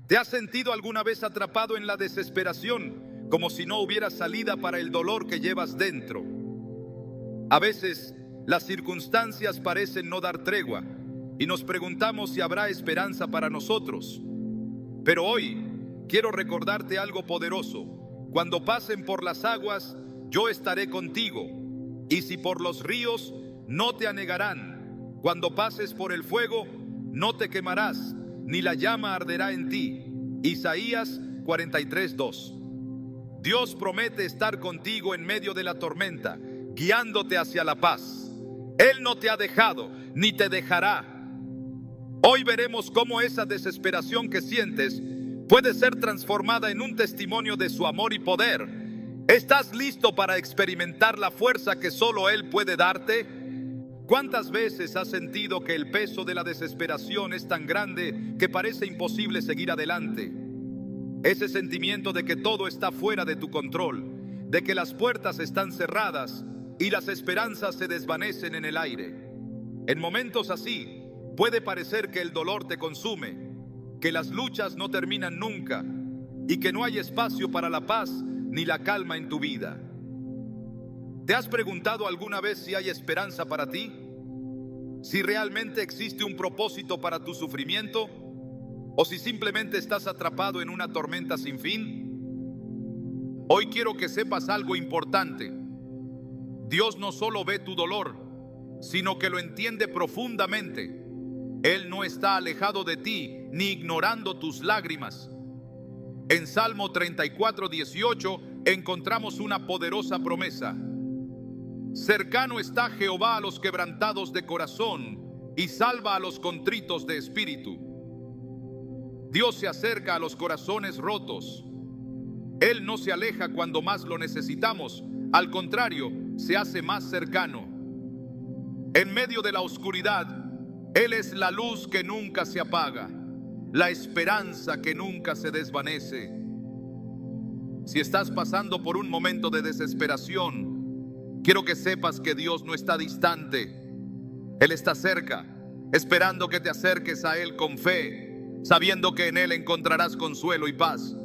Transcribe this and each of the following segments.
¿Te has sentido alguna vez atrapado en la desesperación, como si no hubiera salida para el dolor que llevas dentro? A veces, las circunstancias parecen no dar tregua y nos preguntamos si habrá esperanza para nosotros. Pero hoy quiero recordarte algo poderoso. Cuando pasen por las aguas, yo estaré contigo, y si por los ríos, no te anegarán. Cuando pases por el fuego, no te quemarás, ni la llama arderá en ti. Isaías 43:2. Dios promete estar contigo en medio de la tormenta, guiándote hacia la paz. Él no te ha dejado, ni te dejará. Hoy veremos cómo esa desesperación que sientes puede ser transformada en un testimonio de su amor y poder. ¿Estás listo para experimentar la fuerza que solo Él puede darte? ¿Cuántas veces has sentido que el peso de la desesperación es tan grande que parece imposible seguir adelante? Ese sentimiento de que todo está fuera de tu control, de que las puertas están cerradas y las esperanzas se desvanecen en el aire. En momentos así, puede parecer que el dolor te consume, que las luchas no terminan nunca y que no hay espacio para la paz ni la calma en tu vida. ¿Te has preguntado alguna vez si hay esperanza para ti? ¿Si realmente existe un propósito para tu sufrimiento? ¿O si simplemente estás atrapado en una tormenta sin fin? Hoy quiero que sepas algo importante. Dios no solo ve tu dolor, sino que lo entiende profundamente. Él no está alejado de ti, ni ignorando tus lágrimas. En Salmo 34:18 encontramos una poderosa promesa. Cercano está Jehová a los quebrantados de corazón y salva a los contritos de espíritu. Dios se acerca a los corazones rotos. Él no se aleja cuando más lo necesitamos, al contrario, se hace más cercano. En medio de la oscuridad, Él es la luz que nunca se apaga, la esperanza que nunca se desvanece. Si estás pasando por un momento de desesperación, quiero que sepas que Dios no está distante. Él está cerca, esperando que te acerques a Él con fe, sabiendo que en Él encontrarás consuelo y paz.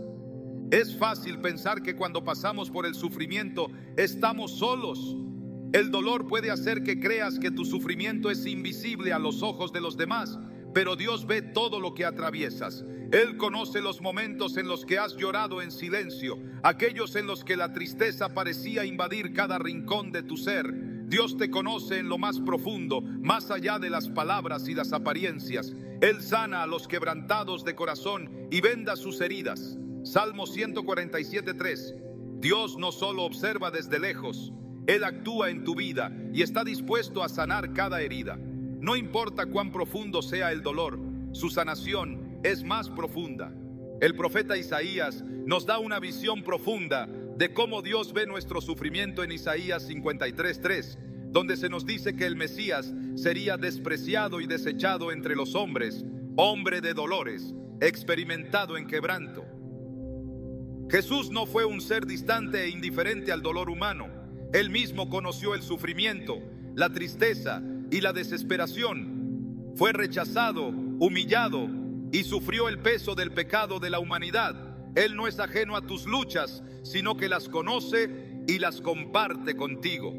Es fácil pensar que cuando pasamos por el sufrimiento estamos solos. El dolor puede hacer que creas que tu sufrimiento es invisible a los ojos de los demás, pero Dios ve todo lo que atraviesas. Él conoce los momentos en los que has llorado en silencio, aquellos en los que la tristeza parecía invadir cada rincón de tu ser. Dios te conoce en lo más profundo, más allá de las palabras y las apariencias. Él sana a los quebrantados de corazón y venda sus heridas. Salmo 147:3. Dios no solo observa desde lejos, Él actúa en tu vida y está dispuesto a sanar cada herida. No importa cuán profundo sea el dolor, su sanación es más profunda. El profeta Isaías nos da una visión profunda de cómo Dios ve nuestro sufrimiento en Isaías 53:3, donde se nos dice que el Mesías sería despreciado y desechado entre los hombres, hombre de dolores, experimentado en quebranto. Jesús no fue un ser distante e indiferente al dolor humano. Él mismo conoció el sufrimiento, la tristeza y la desesperación. Fue rechazado, humillado y sufrió el peso del pecado de la humanidad. Él no es ajeno a tus luchas, sino que las conoce y las comparte contigo.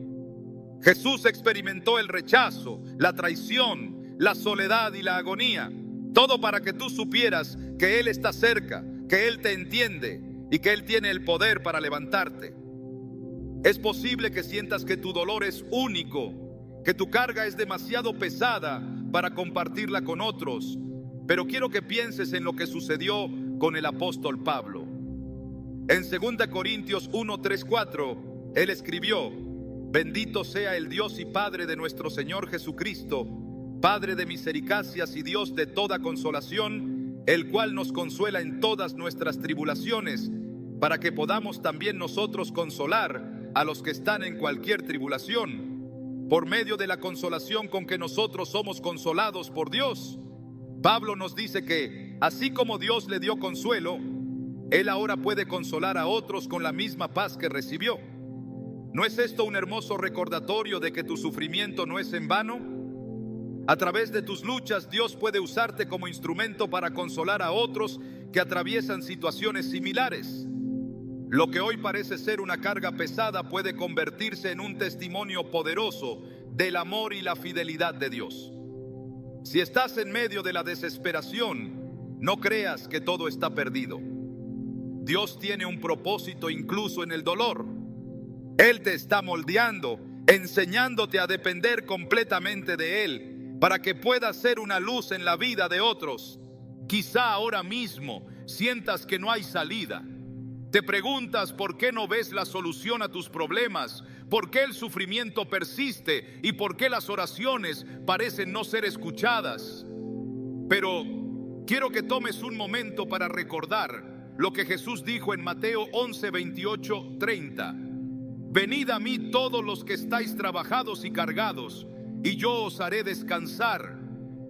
Jesús experimentó el rechazo, la traición, la soledad y la agonía. Todo para que tú supieras que Él está cerca, que Él te entiende y que Él tiene el poder para levantarte. Es posible que sientas que tu dolor es único, que tu carga es demasiado pesada para compartirla con otros, pero quiero que pienses en lo que sucedió con el apóstol Pablo. En 2 Corintios 1:3-4, él escribió: Bendito sea el Dios y Padre de nuestro Señor Jesucristo, Padre de misericordias y Dios de toda consolación, el cual nos consuela en todas nuestras tribulaciones, para que podamos también nosotros consolar a los que están en cualquier tribulación, por medio de la consolación con que nosotros somos consolados por Dios. Pablo nos dice que, así como Dios le dio consuelo, Él ahora puede consolar a otros con la misma paz que recibió. ¿No es esto un hermoso recordatorio de que tu sufrimiento no es en vano? A través de tus luchas, Dios puede usarte como instrumento para consolar a otros que atraviesan situaciones similares. Lo que hoy parece ser una carga pesada puede convertirse en un testimonio poderoso del amor y la fidelidad de Dios. Si estás en medio de la desesperación, no creas que todo está perdido. Dios tiene un propósito incluso en el dolor. Él te está moldeando, enseñándote a depender completamente de Él, para que puedas ser una luz en la vida de otros. Quizá ahora mismo sientas que no hay salida. Te preguntas por qué no ves la solución a tus problemas, por qué el sufrimiento persiste y por qué las oraciones parecen no ser escuchadas. Pero quiero que tomes un momento para recordar lo que Jesús dijo en Mateo 11, 28, 30. Venid a mí todos los que estáis trabajados y cargados, y yo os haré descansar.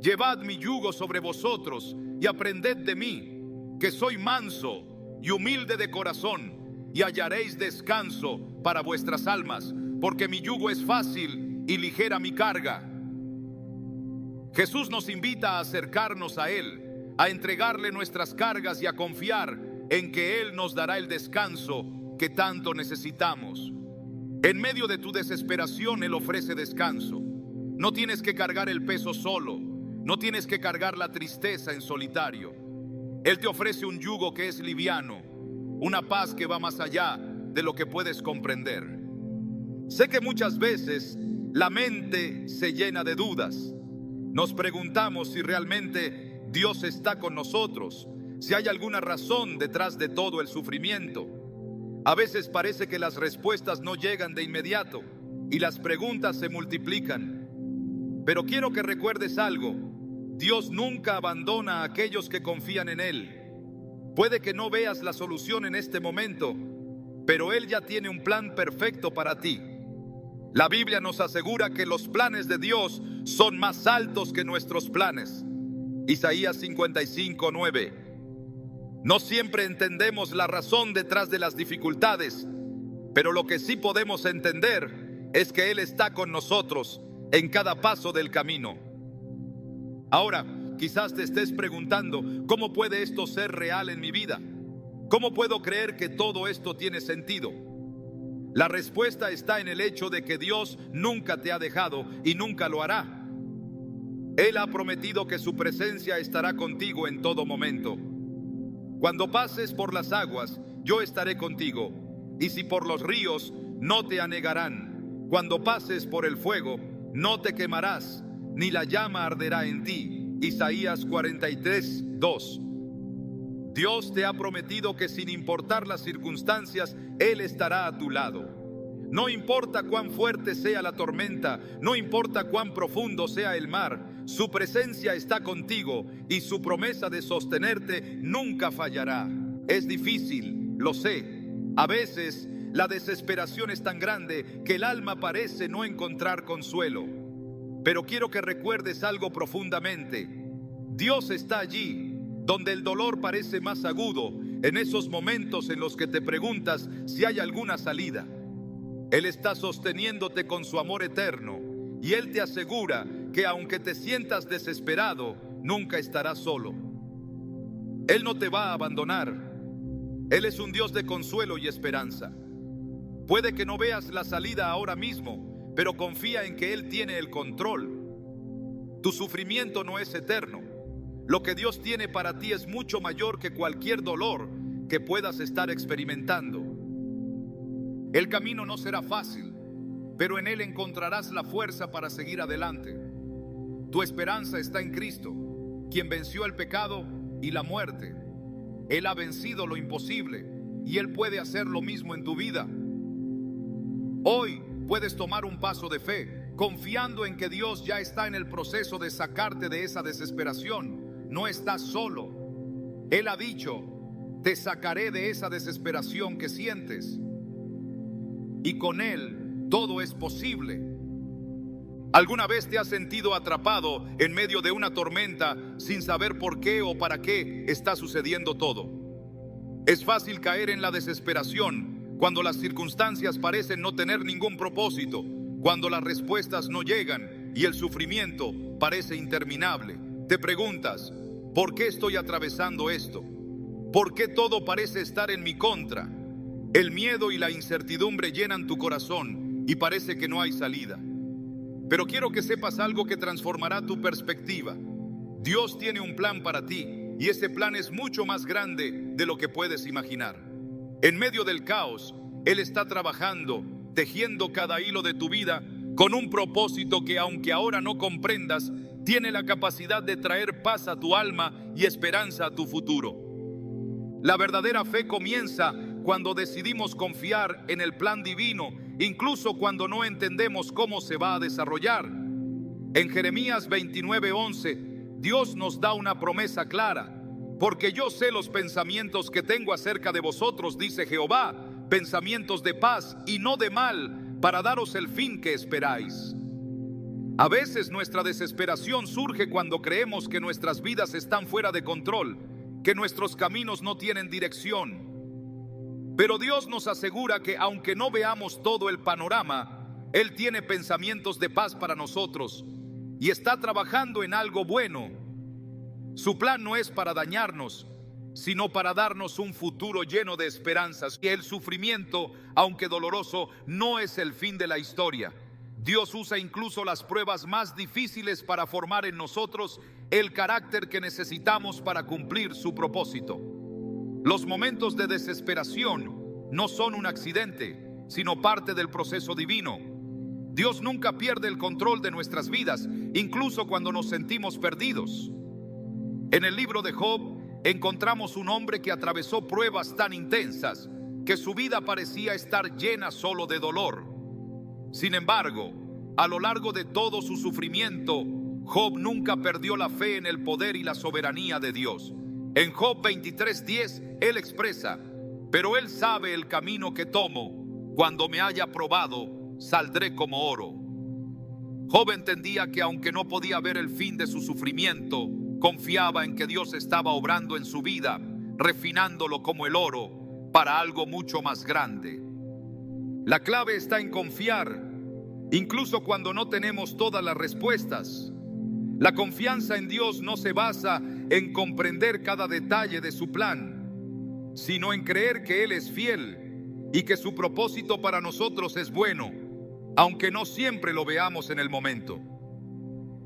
Llevad mi yugo sobre vosotros y aprended de mí, que soy manso y humilde de corazón, y hallaréis descanso para vuestras almas, porque mi yugo es fácil y ligera mi carga. Jesús nos invita a acercarnos a Él, a entregarle nuestras cargas y a confiar en que Él nos dará el descanso que tanto necesitamos. En medio de tu desesperación, Él ofrece descanso. No tienes que cargar el peso solo, no tienes que cargar la tristeza en solitario. Él te ofrece un yugo que es liviano, una paz que va más allá de lo que puedes comprender. Sé que muchas veces la mente se llena de dudas. Nos preguntamos si realmente Dios está con nosotros, si hay alguna razón detrás de todo el sufrimiento. A veces parece que las respuestas no llegan de inmediato y las preguntas se multiplican. Pero quiero que recuerdes algo: Dios nunca abandona a aquellos que confían en Él. Puede que no veas la solución en este momento, pero Él ya tiene un plan perfecto para ti. La Biblia nos asegura que los planes de Dios son más altos que nuestros planes. Isaías 55, 9. No siempre entendemos la razón detrás de las dificultades, pero lo que sí podemos entender es que Él está con nosotros en cada paso del camino. Ahora, quizás te estés preguntando, ¿cómo puede esto ser real en mi vida? ¿Cómo puedo creer que todo esto tiene sentido? La respuesta está en el hecho de que Dios nunca te ha dejado y nunca lo hará. Él ha prometido que su presencia estará contigo en todo momento. Cuando pases por las aguas, yo estaré contigo, y si por los ríos, no te anegarán. Cuando pases por el fuego, no te quemarás, ni la llama arderá en ti. Isaías 43, 2. Dios te ha prometido que sin importar las circunstancias, Él estará a tu lado. No importa cuán fuerte sea la tormenta, no importa cuán profundo sea el mar, su presencia está contigo y su promesa de sostenerte nunca fallará. Es difícil, lo sé. A veces la desesperación es tan grande que el alma parece no encontrar consuelo. Pero quiero que recuerdes algo profundamente. Dios está allí, donde el dolor parece más agudo, en esos momentos en los que te preguntas si hay alguna salida. Él está sosteniéndote con su amor eterno, y Él te asegura que aunque te sientas desesperado, nunca estarás solo. Él no te va a abandonar. Él es un Dios de consuelo y esperanza. Puede que no veas la salida ahora mismo, pero confía en que Él tiene el control. Tu sufrimiento no es eterno. Lo que Dios tiene para ti es mucho mayor que cualquier dolor que puedas estar experimentando. El camino no será fácil, pero en Él encontrarás la fuerza para seguir adelante. Tu esperanza está en Cristo, quien venció el pecado y la muerte. Él ha vencido lo imposible y Él puede hacer lo mismo en tu vida. Hoy puedes tomar un paso de fe, confiando en que Dios ya está en el proceso de sacarte de esa desesperación. No estás solo. Él ha dicho: te sacaré de esa desesperación que sientes. Y con Él todo es posible. ¿Alguna vez te has sentido atrapado en medio de una tormenta sin saber por qué o para qué está sucediendo todo? Es fácil caer en la desesperación cuando las circunstancias parecen no tener ningún propósito, cuando las respuestas no llegan y el sufrimiento parece interminable. Te preguntas: ¿por qué estoy atravesando esto? ¿Por qué todo parece estar en mi contra? El miedo y la incertidumbre llenan tu corazón y parece que no hay salida. Pero quiero que sepas algo que transformará tu perspectiva. Dios tiene un plan para ti y ese plan es mucho más grande de lo que puedes imaginar. En medio del caos, Él está trabajando, tejiendo cada hilo de tu vida con un propósito que, aunque ahora no comprendas, tiene la capacidad de traer paz a tu alma y esperanza a tu futuro. La verdadera fe comienza cuando decidimos confiar en el plan divino, incluso cuando no entendemos cómo se va a desarrollar. En Jeremías 29:11, Dios nos da una promesa clara. Porque yo sé los pensamientos que tengo acerca de vosotros, dice Jehová, pensamientos de paz y no de mal, para daros el fin que esperáis. A veces nuestra desesperación surge cuando creemos que nuestras vidas están fuera de control, que nuestros caminos no tienen dirección. Pero Dios nos asegura que aunque no veamos todo el panorama, Él tiene pensamientos de paz para nosotros y está trabajando en algo bueno. Su plan no es para dañarnos, sino para darnos un futuro lleno de esperanzas. Y el sufrimiento, aunque doloroso, no es el fin de la historia. Dios usa incluso las pruebas más difíciles para formar en nosotros el carácter que necesitamos para cumplir su propósito. Los momentos de desesperación no son un accidente, sino parte del proceso divino. Dios nunca pierde el control de nuestras vidas, incluso cuando nos sentimos perdidos. En el libro de Job encontramos un hombre que atravesó pruebas tan intensas que su vida parecía estar llena solo de dolor. Sin embargo, a lo largo de todo su sufrimiento, Job nunca perdió la fe en el poder y la soberanía de Dios. En Job 23:10, él expresa: pero Él sabe el camino que tomo, cuando me haya probado, saldré como oro. Job entendía que aunque no podía ver el fin de su sufrimiento, confiaba en que Dios estaba obrando en su vida, refinándolo como el oro para algo mucho más grande. La clave está en confiar, incluso cuando no tenemos todas las respuestas. La confianza en Dios no se basa en comprender cada detalle de su plan, sino en creer que Él es fiel y que su propósito para nosotros es bueno, aunque no siempre lo veamos en el momento.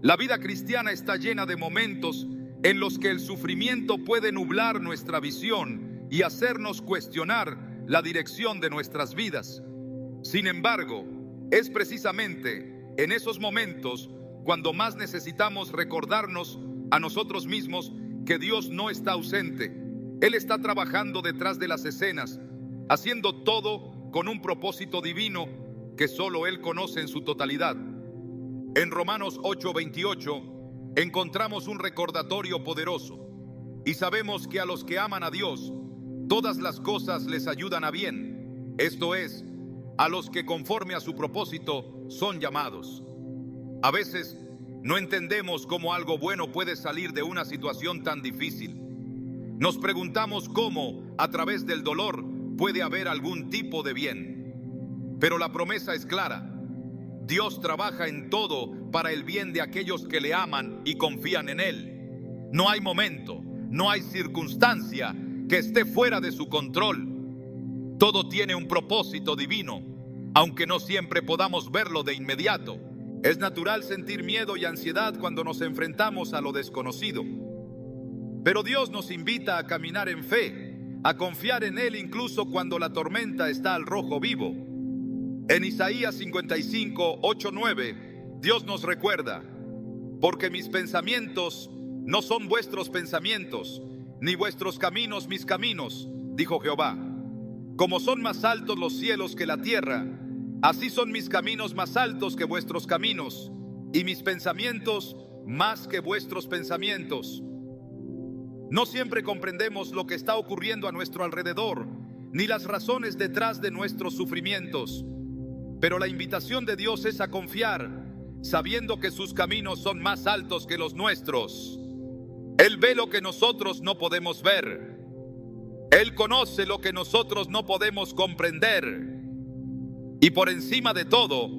La vida cristiana está llena de momentos en los que el sufrimiento puede nublar nuestra visión y hacernos cuestionar la dirección de nuestras vidas. Sin embargo, es precisamente en esos momentos cuando más necesitamos recordarnos a nosotros mismos que Dios no está ausente. Él está trabajando detrás de las escenas, haciendo todo con un propósito divino que solo Él conoce en su totalidad. En Romanos 8:28 encontramos un recordatorio poderoso y sabemos que a los que aman a Dios, todas las cosas les ayudan a bien, esto es, a los que conforme a su propósito son llamados. A veces no entendemos cómo algo bueno puede salir de una situación tan difícil. Nos preguntamos cómo, a través del dolor, puede haber algún tipo de bien. Pero la promesa es clara. Dios trabaja en todo para el bien de aquellos que le aman y confían en Él. No hay momento, no hay circunstancia que esté fuera de su control. Todo tiene un propósito divino, aunque no siempre podamos verlo de inmediato. Es natural sentir miedo y ansiedad cuando nos enfrentamos a lo desconocido. Pero Dios nos invita a caminar en fe, a confiar en Él incluso cuando la tormenta está al rojo vivo. En Isaías 55:8-9, Dios nos recuerda: porque mis pensamientos no son vuestros pensamientos, ni vuestros caminos mis caminos, dijo Jehová. Como son más altos los cielos que la tierra, así son mis caminos más altos que vuestros caminos, y mis pensamientos más que vuestros pensamientos. No siempre comprendemos lo que está ocurriendo a nuestro alrededor, ni las razones detrás de nuestros sufrimientos. Pero la invitación de Dios es a confiar, sabiendo que sus caminos son más altos que los nuestros. Él ve lo que nosotros no podemos ver. Él conoce lo que nosotros no podemos comprender. Y por encima de todo,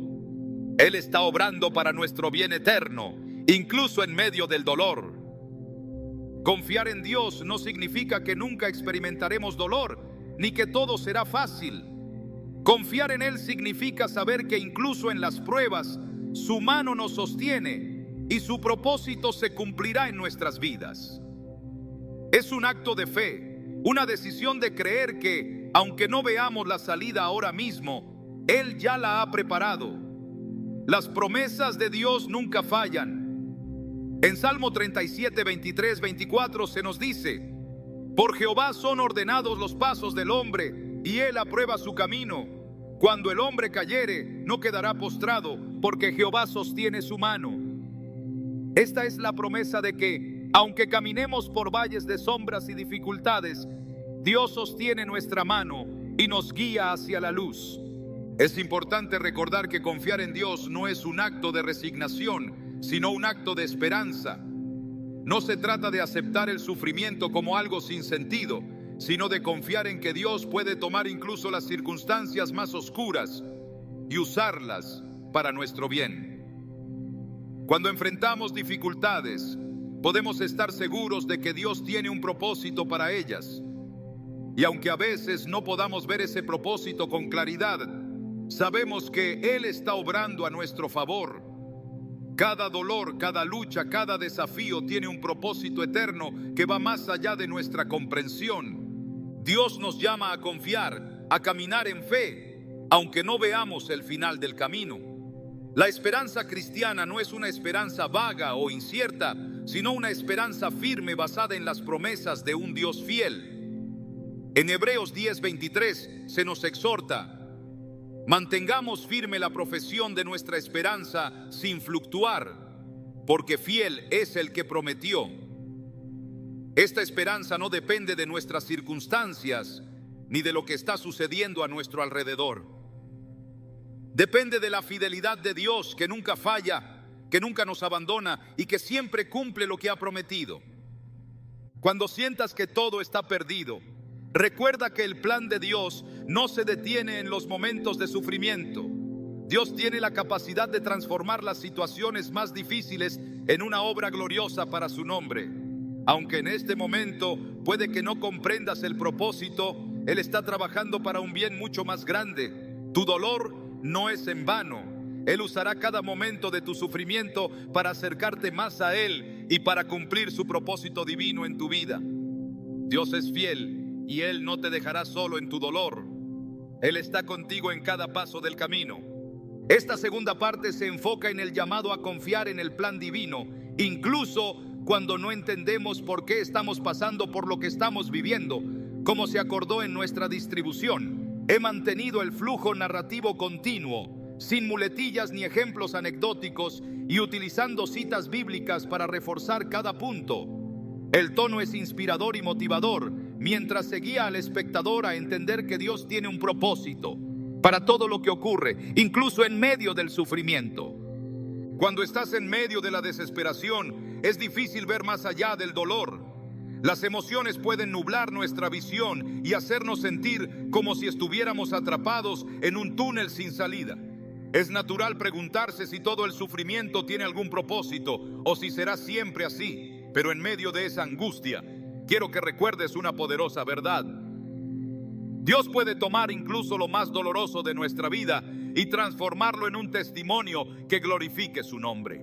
Él está obrando para nuestro bien eterno, incluso en medio del dolor. Confiar en Dios no significa que nunca experimentaremos dolor, ni que todo será fácil. Confiar en Él significa saber que incluso en las pruebas, su mano nos sostiene y su propósito se cumplirá en nuestras vidas. Es un acto de fe, una decisión de creer que, aunque no veamos la salida ahora mismo, Él ya la ha preparado. Las promesas de Dios nunca fallan. En Salmo 37, 23, 24 se nos dice: por Jehová son ordenados los pasos del hombre, y Él aprueba su camino. Cuando el hombre cayere, no quedará postrado, porque Jehová sostiene su mano. Esta es la promesa de que, aunque caminemos por valles de sombras y dificultades, Dios sostiene nuestra mano y nos guía hacia la luz. Es importante recordar que confiar en Dios no es un acto de resignación, sino un acto de esperanza. No se trata de aceptar el sufrimiento como algo sin sentido, sino de confiar en que Dios puede tomar incluso las circunstancias más oscuras y usarlas para nuestro bien. Cuando enfrentamos dificultades, podemos estar seguros de que Dios tiene un propósito para ellas. Y aunque a veces no podamos ver ese propósito con claridad, sabemos que Él está obrando a nuestro favor. Cada dolor, cada lucha, cada desafío tiene un propósito eterno que va más allá de nuestra comprensión. Dios nos llama a confiar, a caminar en fe, aunque no veamos el final del camino. La esperanza cristiana no es una esperanza vaga o incierta, sino una esperanza firme basada en las promesas de un Dios fiel. En Hebreos 10:23 se nos exhorta: mantengamos firme la profesión de nuestra esperanza sin fluctuar, porque fiel es el que prometió. Esta esperanza no depende de nuestras circunstancias ni de lo que está sucediendo a nuestro alrededor. Depende de la fidelidad de Dios, que nunca falla, que nunca nos abandona y que siempre cumple lo que ha prometido. Cuando sientas que todo está perdido, recuerda que el plan de Dios no se detiene en los momentos de sufrimiento. Dios tiene la capacidad de transformar las situaciones más difíciles en una obra gloriosa para su nombre. Aunque en este momento puede que no comprendas el propósito, Él está trabajando para un bien mucho más grande. Tu dolor no es en vano. Él usará cada momento de tu sufrimiento para acercarte más a Él y para cumplir su propósito divino en tu vida. Dios es fiel y Él no te dejará solo en tu dolor. Él está contigo en cada paso del camino. Esta segunda parte se enfoca en el llamado a confiar en el plan divino, incluso cuando no entendemos por qué estamos pasando por lo que estamos viviendo. Como se acordó en nuestra distribución, he mantenido el flujo narrativo continuo, sin muletillas ni ejemplos anecdóticos, y utilizando citas bíblicas para reforzar cada punto. El tono es inspirador y motivador, mientras se guía al espectador a entender que Dios tiene un propósito para todo lo que ocurre, incluso en medio del sufrimiento. Cuando estás en medio de la desesperación, es difícil ver más allá del dolor. Las emociones pueden nublar nuestra visión y hacernos sentir como si estuviéramos atrapados en un túnel sin salida. Es natural preguntarse si todo el sufrimiento tiene algún propósito o si será siempre así. Pero en medio de esa angustia, quiero que recuerdes una poderosa verdad. Dios puede tomar incluso lo más doloroso de nuestra vida y transformarlo en un testimonio que glorifique su nombre.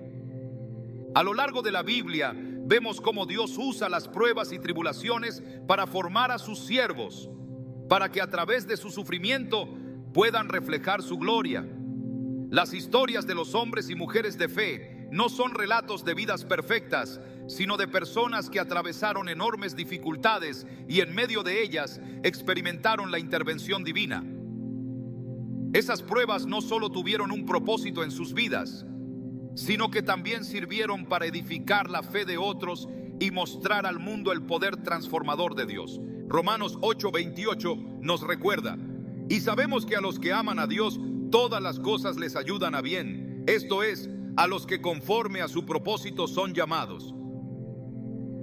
A lo largo de la Biblia, vemos cómo Dios usa las pruebas y tribulaciones para formar a sus siervos, para que a través de su sufrimiento puedan reflejar su gloria. Las historias de los hombres y mujeres de fe no son relatos de vidas perfectas, sino de personas que atravesaron enormes dificultades y en medio de ellas experimentaron la intervención divina. Esas pruebas no solo tuvieron un propósito en sus vidas, sino que también sirvieron para edificar la fe de otros y mostrar al mundo el poder transformador de Dios. Romanos 8:28 nos recuerda: y sabemos que a los que aman a Dios, todas las cosas les ayudan a bien, esto es, a los que conforme a su propósito son llamados.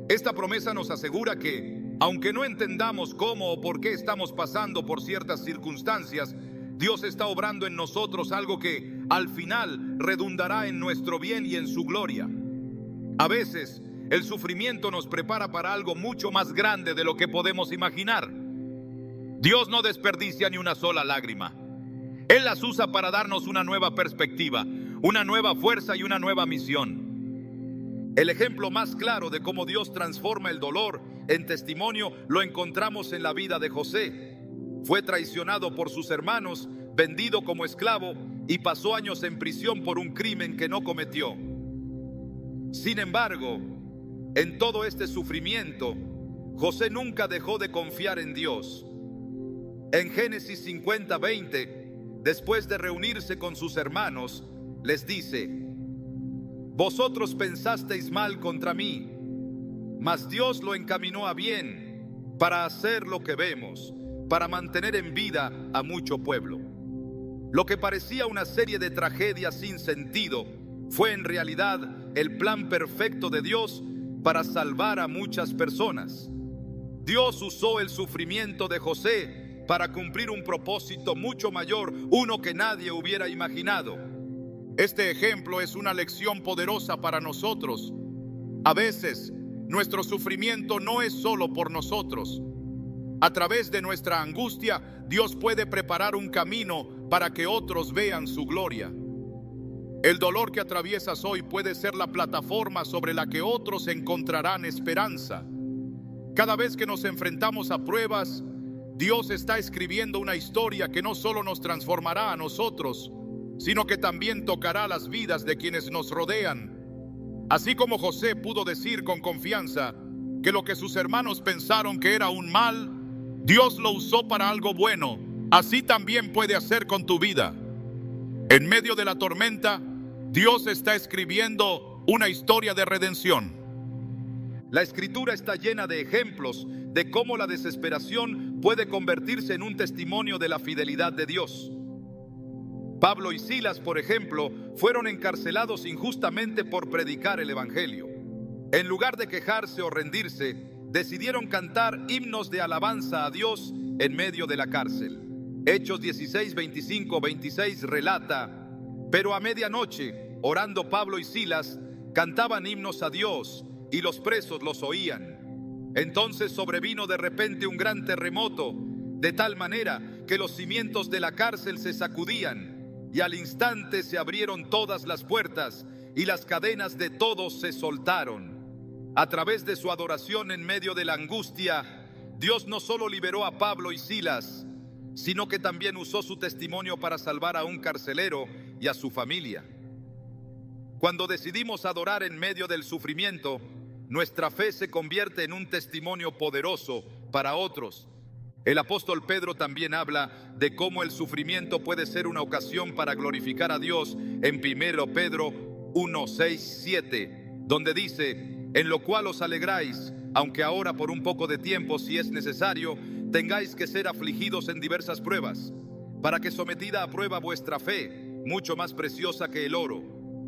Esta promesa nos asegura que, aunque no entendamos cómo o por qué estamos pasando por ciertas circunstancias, Dios está obrando en nosotros algo que, al final, redundará en nuestro bien y en su gloria. A veces, el sufrimiento nos prepara para algo mucho más grande de lo que podemos imaginar. Dios no desperdicia ni una sola lágrima. Él las usa para darnos una nueva perspectiva, una nueva fuerza y una nueva misión. El ejemplo más claro de cómo Dios transforma el dolor en testimonio lo encontramos en la vida de José. Fue traicionado por sus hermanos, vendido como esclavo y pasó años en prisión por un crimen que no cometió. Sin embargo, en todo este sufrimiento, José nunca dejó de confiar en Dios. En Génesis 50:20, después de reunirse con sus hermanos, les dice: vosotros pensasteis mal contra mí, mas Dios lo encaminó a bien para hacer lo que vemos, para mantener en vida a mucho pueblo. Lo que parecía una serie de tragedias sin sentido fue en realidad el plan perfecto de Dios para salvar a muchas personas. Dios usó el sufrimiento de José para cumplir un propósito mucho mayor, uno que nadie hubiera imaginado. Este ejemplo es una lección poderosa para nosotros. A veces, nuestro sufrimiento no es solo por nosotros. A través de nuestra angustia, Dios puede preparar un camino para que otros vean su gloria. El dolor que atraviesas hoy puede ser la plataforma sobre la que otros encontrarán esperanza. Cada vez que nos enfrentamos a pruebas, Dios está escribiendo una historia que no solo nos transformará a nosotros, sino que también tocará las vidas de quienes nos rodean. Así como José pudo decir con confianza que lo que sus hermanos pensaron que era un mal, Dios lo usó para algo bueno, así también puede hacer con tu vida. En medio de la tormenta, Dios está escribiendo una historia de redención. La Escritura está llena de ejemplos de cómo la desesperación puede convertirse en un testimonio de la fidelidad de Dios. Pablo y Silas, por ejemplo, fueron encarcelados injustamente por predicar el Evangelio. En lugar de quejarse o rendirse, decidieron cantar himnos de alabanza a Dios en medio de la cárcel. Hechos 16, 25, 26 relata: pero a medianoche, orando Pablo y Silas, cantaban himnos a Dios y los presos los oían. Entonces sobrevino de repente un gran terremoto, de tal manera que los cimientos de la cárcel se sacudían, y al instante se abrieron todas las puertas y las cadenas de todos se soltaron. A través de su adoración en medio de la angustia, Dios no solo liberó a Pablo y Silas, sino que también usó su testimonio para salvar a un carcelero y a su familia. Cuando decidimos adorar en medio del sufrimiento, nuestra fe se convierte en un testimonio poderoso para otros. El apóstol Pedro también habla de cómo el sufrimiento puede ser una ocasión para glorificar a Dios en 1 Pedro 1, 6, 7, donde dice: en lo cual os alegráis, aunque ahora por un poco de tiempo, si es necesario, tengáis que ser afligidos en diversas pruebas, para que sometida a prueba vuestra fe, mucho más preciosa que el oro,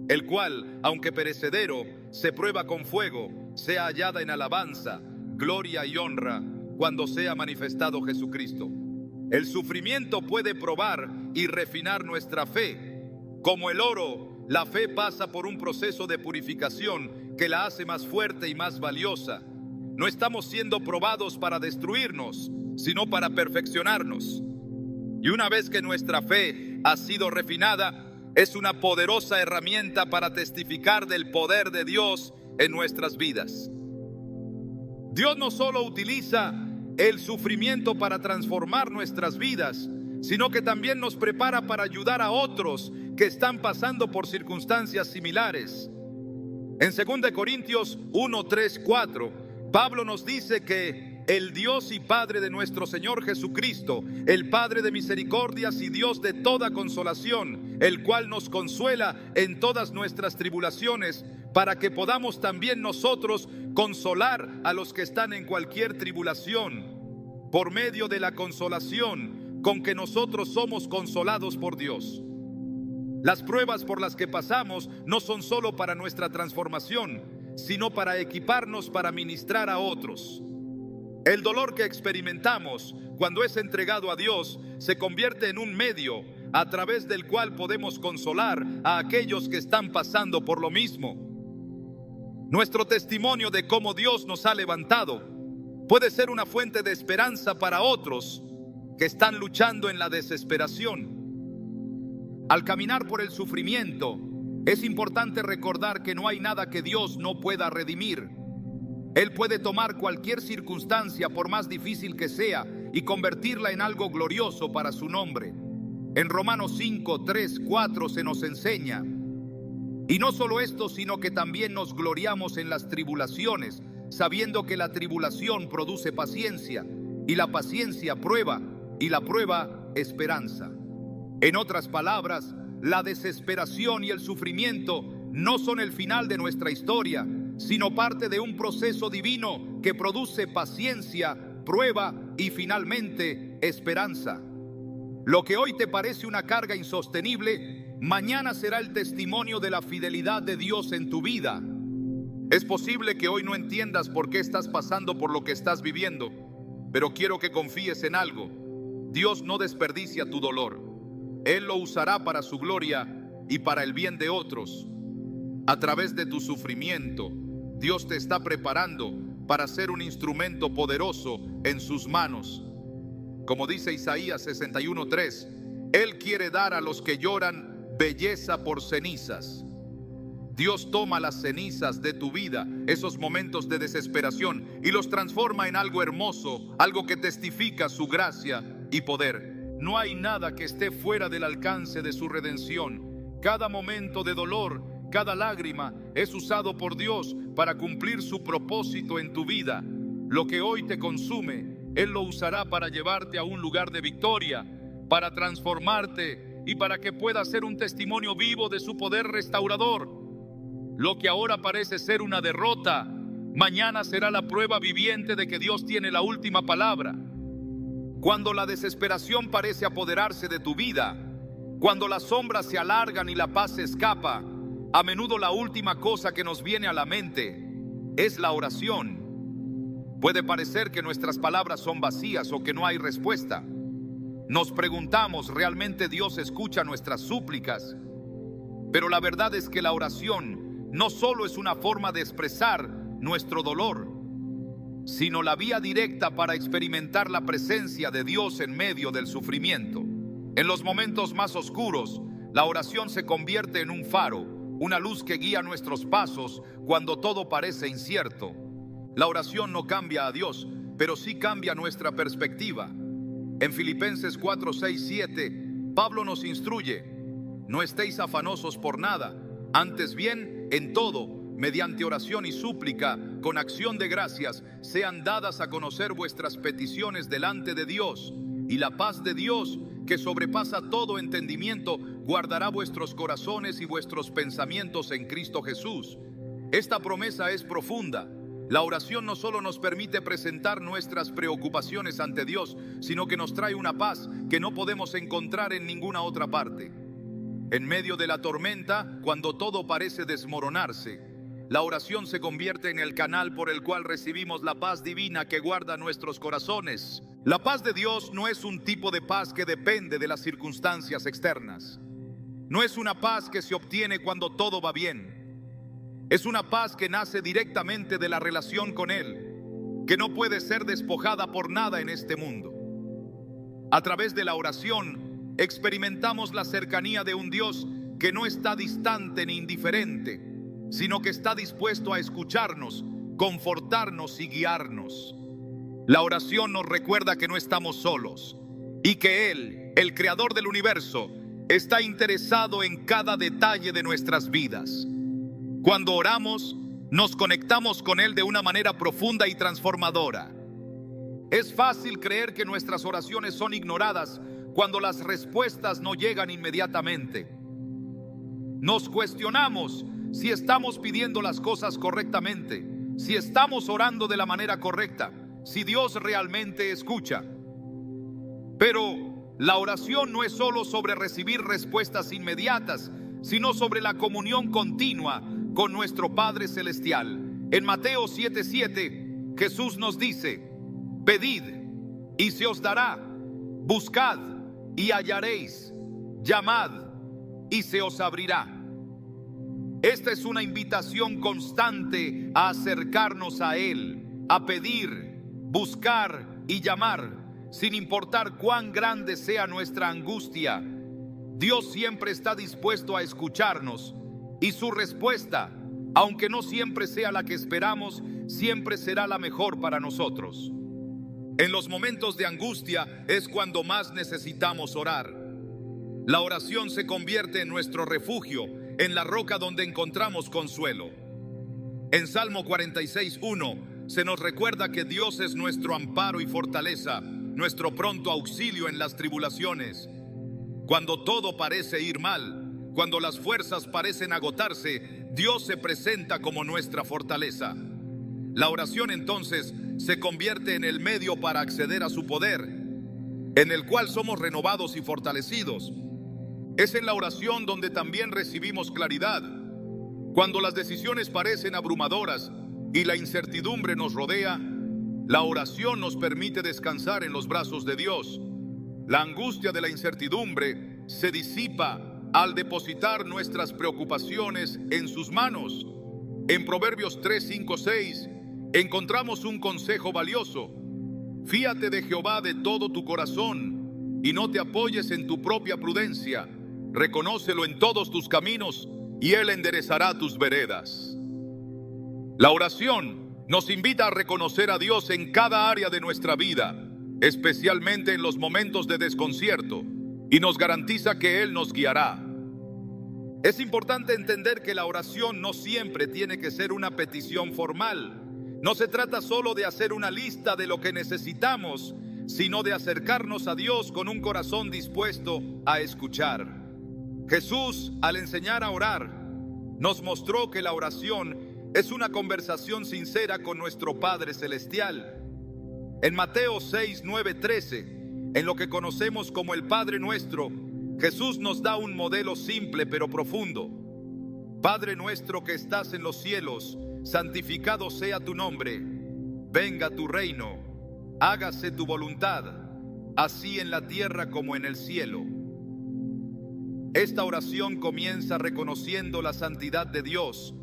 el cual, aunque perecedero, se prueba con fuego, sea hallada en alabanza, gloria y honra, cuando sea manifestado Jesucristo. El sufrimiento puede probar y refinar nuestra fe. Como el oro, la fe pasa por un proceso de purificación que la hace más fuerte y más valiosa. No estamos siendo probados para destruirnos, sino para perfeccionarnos. Y una vez que nuestra fe ha sido refinada, es una poderosa herramienta para testificar del poder de Dios en nuestras vidas. Dios no solo utiliza el sufrimiento para transformar nuestras vidas, sino que también nos prepara para ayudar a otros que están pasando por circunstancias similares. En 2 Corintios 1, 3, 4, Pablo nos dice que el Dios y Padre de nuestro Señor Jesucristo, el Padre de misericordias y Dios de toda consolación, el cual nos consuela en todas nuestras tribulaciones, para que podamos también nosotros consolar a los que están en cualquier tribulación, por medio de la consolación con que nosotros somos consolados por Dios. Las pruebas por las que pasamos no son solo para nuestra transformación, sino para equiparnos para ministrar a otros. El dolor que experimentamos cuando es entregado a Dios se convierte en un medio a través del cual podemos consolar a aquellos que están pasando por lo mismo. Nuestro testimonio de cómo Dios nos ha levantado puede ser una fuente de esperanza para otros que están luchando en la desesperación. Al caminar por el sufrimiento, es importante recordar que no hay nada que Dios no pueda redimir. Él puede tomar cualquier circunstancia, por más difícil que sea, y convertirla en algo glorioso para su nombre. En Romanos 5, 3, 4 se nos enseña: y no solo esto, sino que también nos gloriamos en las tribulaciones, sabiendo que la tribulación produce paciencia, y la paciencia prueba, y la prueba esperanza. En otras palabras, la desesperación y el sufrimiento no son el final de nuestra historia, sino parte de un proceso divino que produce paciencia, prueba y finalmente esperanza. Lo que hoy te parece una carga insostenible, mañana será el testimonio de la fidelidad de Dios en tu vida. Es posible que hoy no entiendas por qué estás pasando por lo que estás viviendo, pero quiero que confíes en algo. Dios no desperdicia tu dolor. Él lo usará para su gloria y para el bien de otros. A través de tu sufrimiento, Dios te está preparando para ser un instrumento poderoso en sus manos. Como dice Isaías 61:3, Él quiere dar a los que lloran belleza por cenizas. Dios toma las cenizas de tu vida, esos momentos de desesperación, y los transforma en algo hermoso, algo que testifica su gracia y poder. No hay nada que esté fuera del alcance de su redención. Cada momento de dolor, cada lágrima es usado por Dios para cumplir su propósito en tu vida. Lo que hoy te consume, Él lo usará para llevarte a un lugar de victoria, para transformarte y para que puedas ser un testimonio vivo de su poder restaurador. Lo que ahora parece ser una derrota, mañana será la prueba viviente de que Dios tiene la última palabra. Cuando la desesperación parece apoderarse de tu vida, cuando las sombras se alargan y la paz se escapa, a menudo la última cosa que nos viene a la mente es la oración. Puede parecer que nuestras palabras son vacías o que no hay respuesta. Nos preguntamos, ¿realmente Dios escucha nuestras súplicas? Pero la verdad es que la oración no solo es una forma de expresar nuestro dolor, sino la vía directa para experimentar la presencia de Dios en medio del sufrimiento. En los momentos más oscuros, la oración se convierte en un faro, una luz que guía nuestros pasos cuando todo parece incierto. La oración no cambia a Dios, pero sí cambia nuestra perspectiva. En Filipenses 4, 6, 7, Pablo nos instruye: no estéis afanosos por nada, antes bien, en todo, mediante oración y súplica, con acción de gracias, sean dadas a conocer vuestras peticiones delante de Dios, y la paz de Dios, que sobrepasa todo entendimiento, guardará vuestros corazones y vuestros pensamientos en Cristo Jesús. Esta promesa es profunda. La oración no solo nos permite presentar nuestras preocupaciones ante Dios, sino que nos trae una paz que no podemos encontrar en ninguna otra parte. En medio de la tormenta, cuando todo parece desmoronarse, la oración se convierte en el canal por el cual recibimos la paz divina que guarda nuestros corazones. La paz de Dios no es un tipo de paz que depende de las circunstancias externas. No es una paz que se obtiene cuando todo va bien. Es una paz que nace directamente de la relación con Él, que no puede ser despojada por nada en este mundo. A través de la oración experimentamos la cercanía de un Dios que no está distante ni indiferente, sino que está dispuesto a escucharnos, confortarnos y guiarnos. La oración nos recuerda que no estamos solos y que Él, el creador del universo, está interesado en cada detalle de nuestras vidas. Cuando oramos, nos conectamos con Él de una manera profunda y transformadora. Es fácil creer que nuestras oraciones son ignoradas cuando las respuestas no llegan inmediatamente. Nos cuestionamos si estamos pidiendo las cosas correctamente, si estamos orando de la manera correcta, si Dios realmente escucha. Pero la oración no es solo sobre recibir respuestas inmediatas, sino sobre la comunión continua con nuestro Padre Celestial. En Mateo 7:7, Jesús nos dice: pedid y se os dará, buscad y hallaréis, llamad y se os abrirá. Esta es una invitación constante a acercarnos a Él, a pedir, buscar y llamar, sin importar cuán grande sea nuestra angustia. Dios siempre está dispuesto a escucharnos y su respuesta, aunque no siempre sea la que esperamos, siempre será la mejor para nosotros. En los momentos de angustia es cuando más necesitamos orar. La oración se convierte en nuestro refugio, en la roca donde encontramos consuelo. En Salmo 46:1 se nos recuerda que Dios es nuestro amparo y fortaleza, nuestro pronto auxilio en las tribulaciones. Cuando todo parece ir mal, cuando las fuerzas parecen agotarse, Dios se presenta como nuestra fortaleza. La oración entonces se convierte en el medio para acceder a su poder, en el cual somos renovados y fortalecidos. Es en la oración donde también recibimos claridad. Cuando las decisiones parecen abrumadoras y la incertidumbre nos rodea, la oración nos permite descansar en los brazos de Dios. La angustia de la incertidumbre se disipa al depositar nuestras preocupaciones en sus manos. En Proverbios 3, 5, 6 encontramos un consejo valioso. Fíate de Jehová de todo tu corazón y no te apoyes en tu propia prudencia. Reconócelo en todos tus caminos y Él enderezará tus veredas. La oración nos invita a reconocer a Dios en cada área de nuestra vida, especialmente en los momentos de desconcierto, y nos garantiza que Él nos guiará. Es importante entender que la oración no siempre tiene que ser una petición formal. No se trata solo de hacer una lista de lo que necesitamos, sino de acercarnos a Dios con un corazón dispuesto a escuchar. Jesús, al enseñar a orar, nos mostró que la oración es una conversación sincera con nuestro Padre Celestial. En Mateo 6, 9, 13, en lo que conocemos como el Padre Nuestro, Jesús nos da un modelo simple pero profundo. Padre nuestro que estás en los cielos, santificado sea tu nombre. Venga tu reino, hágase tu voluntad, así en la tierra como en el cielo. Esta oración comienza reconociendo la santidad de Dios,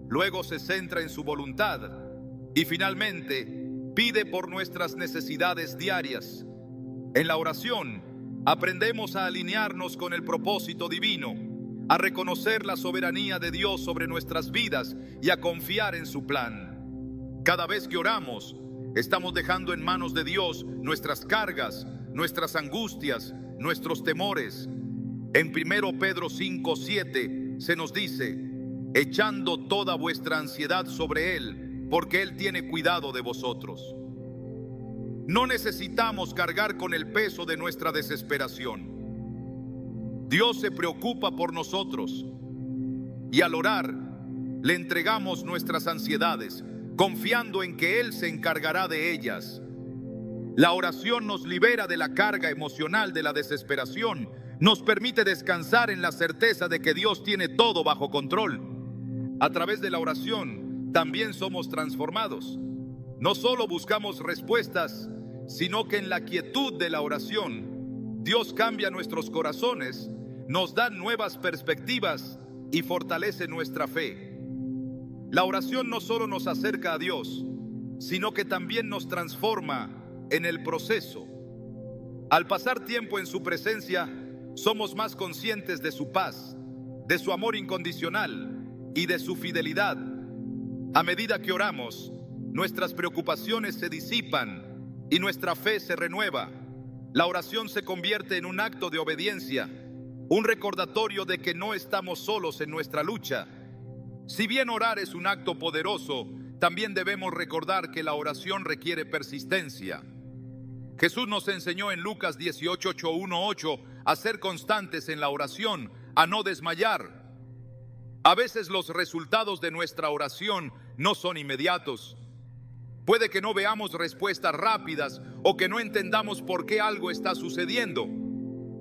luego se centra en su voluntad y finalmente pide por nuestras necesidades diarias. En la oración aprendemos a alinearnos con el propósito divino, a reconocer la soberanía de Dios sobre nuestras vidas y a confiar en su plan. Cada vez que oramos, estamos dejando en manos de Dios nuestras cargas, nuestras angustias, nuestros temores. En 1 Pedro 5, 7 se nos dice: echando toda vuestra ansiedad sobre Él, porque Él tiene cuidado de vosotros. No necesitamos cargar con el peso de nuestra desesperación. Dios se preocupa por nosotros y al orar le entregamos nuestras ansiedades, confiando en que Él se encargará de ellas. La oración nos libera de la carga emocional de la desesperación, nos permite descansar en la certeza de que Dios tiene todo bajo control. A través de la oración también somos transformados. No solo buscamos respuestas, sino que en la quietud de la oración, Dios cambia nuestros corazones, nos da nuevas perspectivas y fortalece nuestra fe. La oración no solo nos acerca a Dios, sino que también nos transforma en el proceso. Al pasar tiempo en su presencia, somos más conscientes de su paz, de su amor incondicional y de su fidelidad. A medida que oramos, nuestras preocupaciones se disipan y nuestra fe se renueva. La oración se convierte en un acto de obediencia, un recordatorio de que no estamos solos en nuestra lucha. Si bien orar es un acto poderoso, también debemos recordar que la oración requiere persistencia. Jesús nos enseñó en Lucas 18, 8, 1, 8 a ser constantes en la oración, a no desmayar. A veces los resultados de nuestra oración no son inmediatos. Puede que no veamos respuestas rápidas o que no entendamos por qué algo está sucediendo.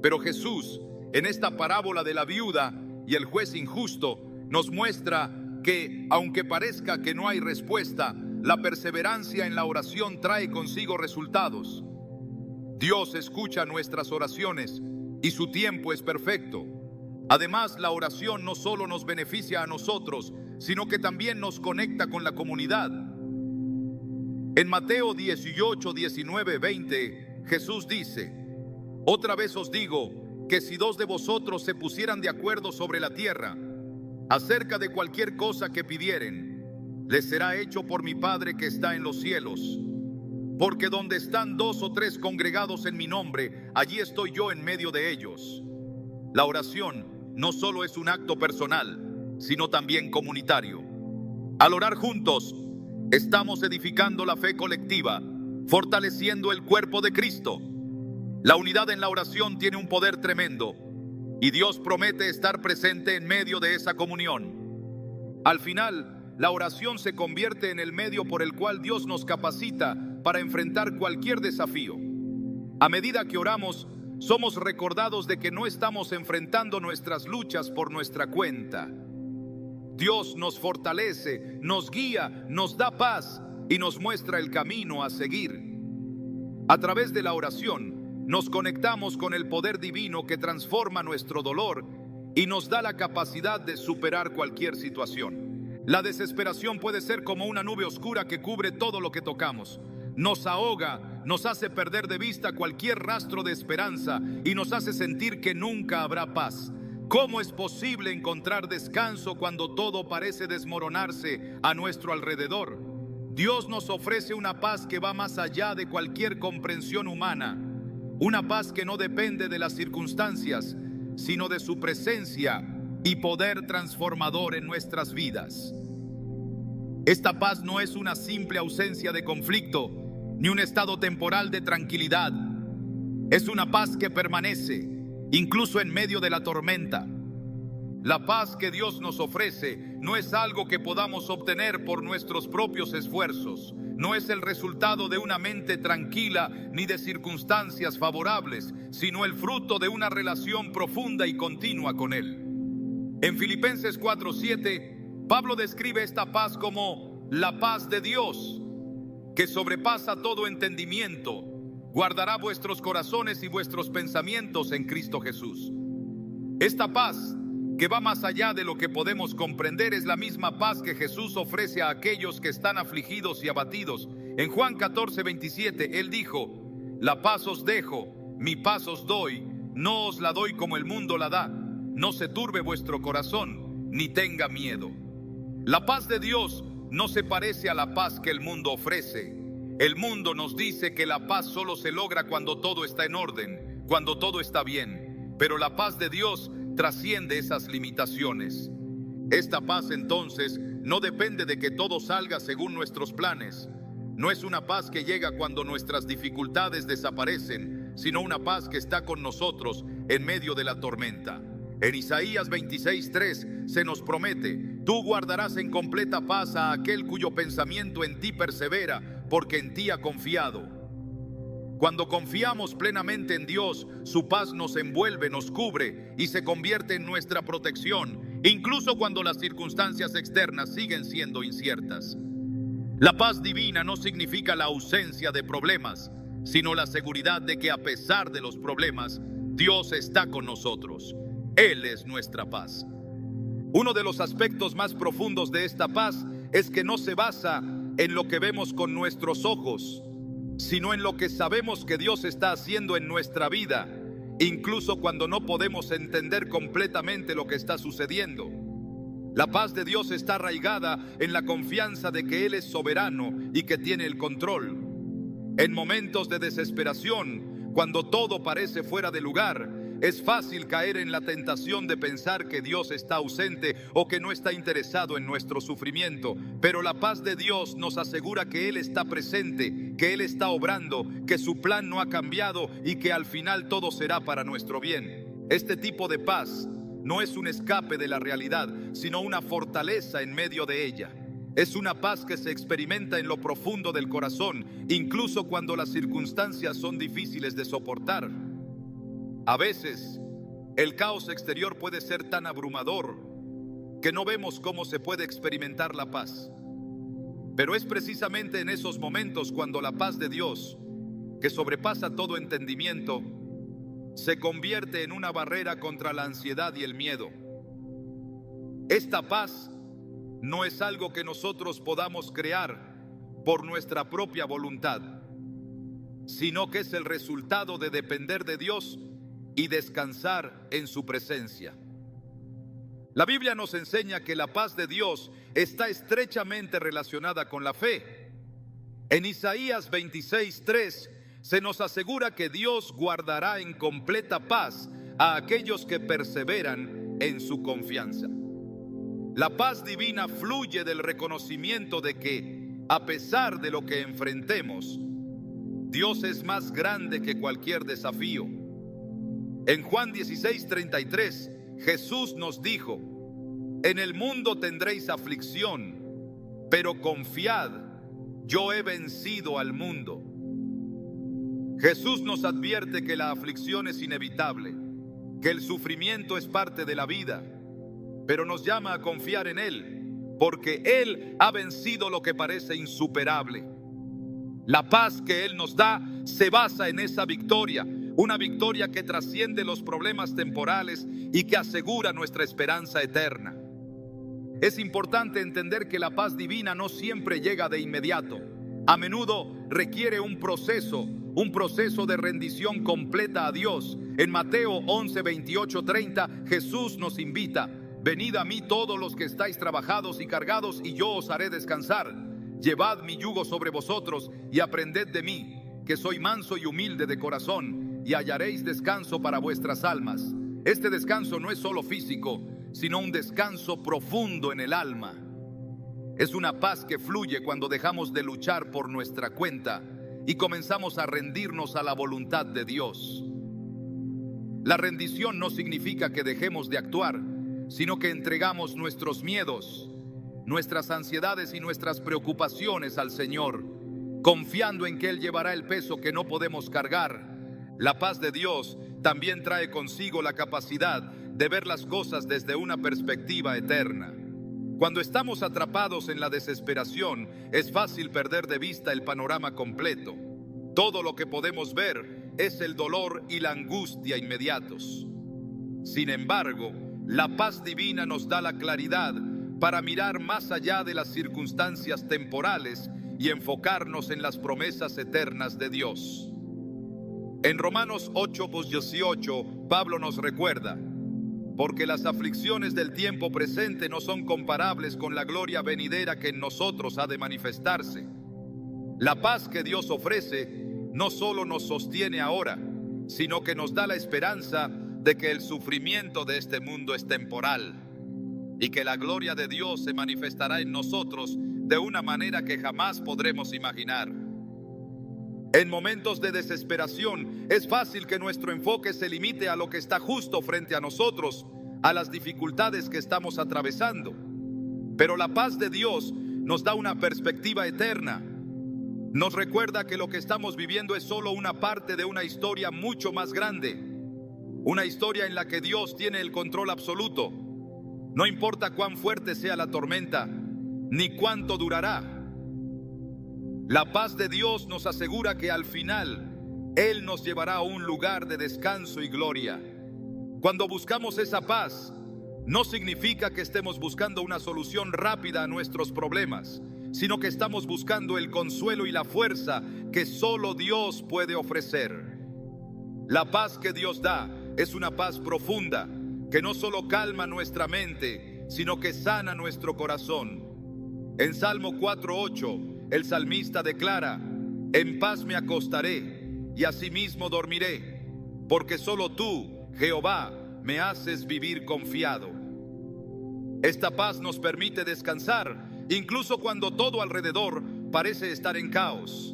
Pero Jesús, en esta parábola de la viuda y el juez injusto, nos muestra que, aunque parezca que no hay respuesta, la perseverancia en la oración trae consigo resultados. Dios escucha nuestras oraciones y su tiempo es perfecto. Además, la oración no solo nos beneficia a nosotros, sino que también nos conecta con la comunidad. En Mateo 18, 19, 20, Jesús dice: otra vez os digo que si dos de vosotros se pusieran de acuerdo sobre la tierra acerca de cualquier cosa que pidieren, les será hecho por mi Padre que está en los cielos. Porque donde están dos o tres congregados en mi nombre, allí estoy yo en medio de ellos. La oración no solo es un acto personal, sino también comunitario. Al orar juntos, estamos edificando la fe colectiva, fortaleciendo el cuerpo de Cristo. La unidad en la oración tiene un poder tremendo, y Dios promete estar presente en medio de esa comunión. Al final, la oración se convierte en el medio por el cual Dios nos capacita para enfrentar cualquier desafío. A medida que oramos, somos recordados de que no estamos enfrentando nuestras luchas por nuestra cuenta. Dios nos fortalece, nos guía, nos da paz y nos muestra el camino a seguir. A través de la oración, nos conectamos con el poder divino que transforma nuestro dolor y nos da la capacidad de superar cualquier situación. La desesperación puede ser como una nube oscura que cubre todo lo que tocamos. Nos ahoga, nos hace perder de vista cualquier rastro de esperanza y nos hace sentir que nunca habrá paz. ¿Cómo es posible encontrar descanso cuando todo parece desmoronarse a nuestro alrededor? Dios nos ofrece una paz que va más allá de cualquier comprensión humana. Una paz que no depende de las circunstancias, sino de su presencia y poder transformador en nuestras vidas. Esta paz no es una simple ausencia de conflicto, ni un estado temporal de tranquilidad. Es una paz que permanece, incluso en medio de la tormenta. La paz que Dios nos ofrece no es algo que podamos obtener por nuestros propios esfuerzos. No es el resultado de una mente tranquila ni de circunstancias favorables, sino el fruto de una relación profunda y continua con Él. En Filipenses 4:7, Pablo describe esta paz como la paz de Dios, que sobrepasa todo entendimiento, guardará vuestros corazones y vuestros pensamientos en Cristo Jesús. Esta paz, que va más allá de lo que podemos comprender, es la misma paz que Jesús ofrece a aquellos que están afligidos y abatidos. En Juan 14:27, Él dijo: la paz os dejo, mi paz os doy, no os la doy como el mundo la da. No se turbe vuestro corazón, ni tenga miedo. La paz de Dios no se parece a la paz que el mundo ofrece. El mundo nos dice que la paz solo se logra cuando todo está en orden, cuando todo está bien. Pero la paz de Dios trasciende esas limitaciones. Esta paz entonces no depende de que todo salga según nuestros planes. No es una paz que llega cuando nuestras dificultades desaparecen, sino una paz que está con nosotros en medio de la tormenta. En Isaías 26:3 se nos promete: tú guardarás en completa paz a aquel cuyo pensamiento en ti persevera, porque en ti ha confiado. Cuando confiamos plenamente en Dios, su paz nos envuelve, nos cubre y se convierte en nuestra protección, incluso cuando las circunstancias externas siguen siendo inciertas. La paz divina no significa la ausencia de problemas, sino la seguridad de que a pesar de los problemas, Dios está con nosotros. Él es nuestra paz. Uno de los aspectos más profundos de esta paz es que no se basa en lo que vemos con nuestros ojos, sino en lo que sabemos que Dios está haciendo en nuestra vida, incluso cuando no podemos entender completamente lo que está sucediendo. La paz de Dios está arraigada en la confianza de que Él es soberano y que tiene el control. En momentos de desesperación, cuando todo parece fuera de lugar, es fácil caer en la tentación de pensar que Dios está ausente o que no está interesado en nuestro sufrimiento. Pero la paz de Dios nos asegura que Él está presente, que Él está obrando, que su plan no ha cambiado y que al final todo será para nuestro bien. Este tipo de paz no es un escape de la realidad, sino una fortaleza en medio de ella. Es una paz que se experimenta en lo profundo del corazón, incluso cuando las circunstancias son difíciles de soportar. A veces, el caos exterior puede ser tan abrumador que no vemos cómo se puede experimentar la paz. Pero es precisamente en esos momentos cuando la paz de Dios, que sobrepasa todo entendimiento, se convierte en una barrera contra la ansiedad y el miedo. Esta paz no es algo que nosotros podamos crear por nuestra propia voluntad, sino que es el resultado de depender de Dios y descansar en su presencia. La Biblia nos enseña que la paz de Dios está estrechamente relacionada con la fe. En Isaías 26:3 se nos asegura que Dios guardará en completa paz a aquellos que perseveran en su confianza. La paz divina fluye del reconocimiento de que, a pesar de lo que enfrentemos, Dios es más grande que cualquier desafío. En Juan 16:33, Jesús nos dijo: en el mundo tendréis aflicción, pero confiad, yo he vencido al mundo. Jesús nos advierte que la aflicción es inevitable, que el sufrimiento es parte de la vida, pero nos llama a confiar en Él, porque Él ha vencido lo que parece insuperable. La paz que Él nos da se basa en esa victoria, una victoria que trasciende los problemas temporales y que asegura nuestra esperanza eterna. Es importante entender que la paz divina no siempre llega de inmediato. A menudo requiere un proceso de rendición completa a Dios. En Mateo 11:28-30, Jesús nos invita: venid a mí todos los que estáis trabajados y cargados, y yo os haré descansar. Llevad mi yugo sobre vosotros y aprended de mí, que soy manso y humilde de corazón, y hallaréis descanso para vuestras almas. Este descanso no es solo físico, sino un descanso profundo en el alma. Es una paz que fluye cuando dejamos de luchar por nuestra cuenta y comenzamos a rendirnos a la voluntad de Dios. La rendición no significa que dejemos de actuar, sino que entregamos nuestros miedos, nuestras ansiedades y nuestras preocupaciones al Señor, confiando en que Él llevará el peso que no podemos cargar. La paz de Dios también trae consigo la capacidad de ver las cosas desde una perspectiva eterna. Cuando estamos atrapados en la desesperación, es fácil perder de vista el panorama completo. Todo lo que podemos ver es el dolor y la angustia inmediatos. Sin embargo, la paz divina nos da la claridad para mirar más allá de las circunstancias temporales y enfocarnos en las promesas eternas de Dios. En Romanos 8:18, Pablo nos recuerda: porque las aflicciones del tiempo presente no son comparables con la gloria venidera que en nosotros ha de manifestarse. La paz que Dios ofrece no solo nos sostiene ahora, sino que nos da la esperanza de que el sufrimiento de este mundo es temporal y que la gloria de Dios se manifestará en nosotros de una manera que jamás podremos imaginar. En momentos de desesperación, es fácil que nuestro enfoque se limite a lo que está justo frente a nosotros, a las dificultades que estamos atravesando. Pero la paz de Dios nos da una perspectiva eterna. Nos recuerda que lo que estamos viviendo es solo una parte de una historia mucho más grande. Una historia en la que Dios tiene el control absoluto. No importa cuán fuerte sea la tormenta, ni cuánto durará. La paz de Dios nos asegura que al final Él nos llevará a un lugar de descanso y gloria. Cuando buscamos esa paz, no significa que estemos buscando una solución rápida a nuestros problemas, sino que estamos buscando el consuelo y la fuerza que solo Dios puede ofrecer. La paz que Dios da es una paz profunda, que no solo calma nuestra mente, sino que sana nuestro corazón. En Salmo 4:8, el salmista declara: en paz me acostaré y asimismo dormiré, porque solo tú, Jehová, me haces vivir confiado. Esta paz nos permite descansar, incluso cuando todo alrededor parece estar en caos.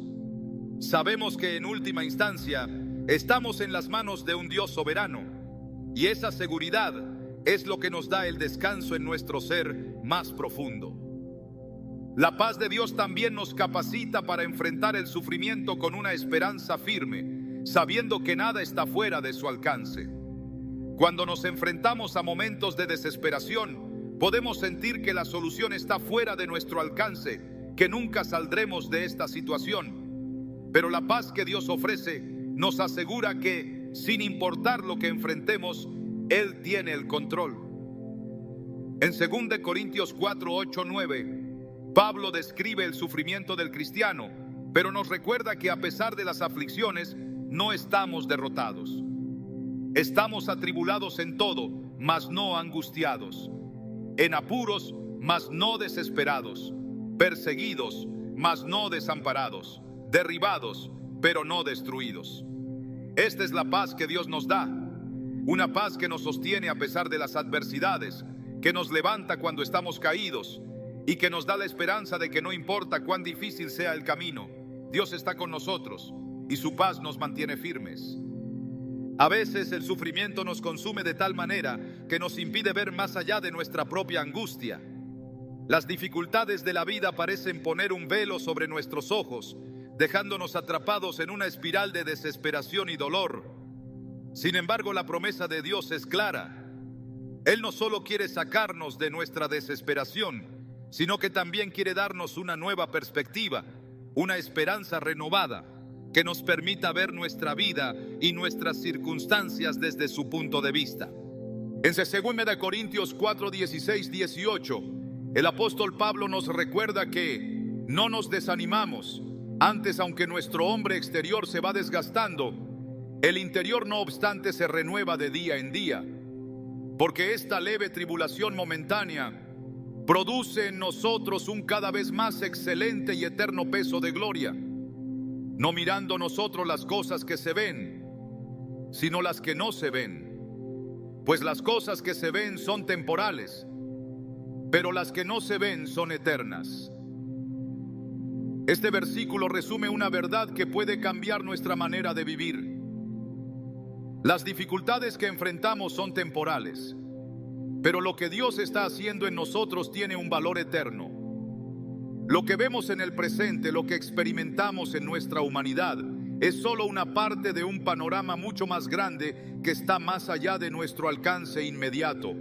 Sabemos que en última instancia estamos en las manos de un Dios soberano, y esa seguridad es lo que nos da el descanso en nuestro ser más profundo. La paz de Dios también nos capacita para enfrentar el sufrimiento con una esperanza firme, sabiendo que nada está fuera de su alcance. Cuando nos enfrentamos a momentos de desesperación, podemos sentir que la solución está fuera de nuestro alcance, que nunca saldremos de esta situación. Pero la paz que Dios ofrece nos asegura que, sin importar lo que enfrentemos, Él tiene el control. En 2 Corintios 4, 8, 9, Pablo describe el sufrimiento del cristiano, pero nos recuerda que a pesar de las aflicciones, no estamos derrotados. Estamos atribulados en todo, mas no angustiados; en apuros, mas no desesperados; perseguidos, mas no desamparados; derribados, pero no destruidos. Esta es la paz que Dios nos da, una paz que nos sostiene a pesar de las adversidades, que nos levanta cuando estamos caídos y que nos da la esperanza de que no importa cuán difícil sea el camino, Dios está con nosotros y su paz nos mantiene firmes. A veces el sufrimiento nos consume de tal manera que nos impide ver más allá de nuestra propia angustia. Las dificultades de la vida parecen poner un velo sobre nuestros ojos, dejándonos atrapados en una espiral de desesperación y dolor. Sin embargo, la promesa de Dios es clara. Él no solo quiere sacarnos de nuestra desesperación, sino que también quiere darnos una nueva perspectiva, una esperanza renovada, que nos permita ver nuestra vida y nuestras circunstancias desde su punto de vista. En 2 Corintios 4, 16, 18, el apóstol Pablo nos recuerda que no nos desanimamos. Antes, aunque nuestro hombre exterior se va desgastando, el interior no obstante se renueva de día en día, porque esta leve tribulación momentánea produce en nosotros un cada vez más excelente y eterno peso de gloria, no mirando nosotros las cosas que se ven, sino las que no se ven. Pues las cosas que se ven son temporales, pero las que no se ven son eternas. Este versículo resume una verdad que puede cambiar nuestra manera de vivir. Las dificultades que enfrentamos son temporales, pero lo que Dios está haciendo en nosotros tiene un valor eterno. Lo que vemos en el presente, lo que experimentamos en nuestra humanidad, es solo una parte de un panorama mucho más grande que está más allá de nuestro alcance inmediato.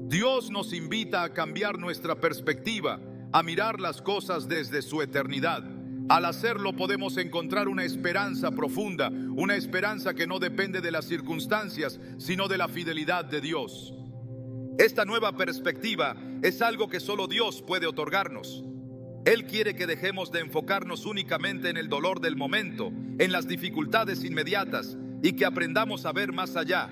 Dios nos invita a cambiar nuestra perspectiva, a mirar las cosas desde su eternidad. Al hacerlo podemos encontrar una esperanza profunda, una esperanza que no depende de las circunstancias, sino de la fidelidad de Dios. Esta nueva perspectiva es algo que solo Dios puede otorgarnos. Él quiere que dejemos de enfocarnos únicamente en el dolor del momento, en las dificultades inmediatas, y que aprendamos a ver más allá.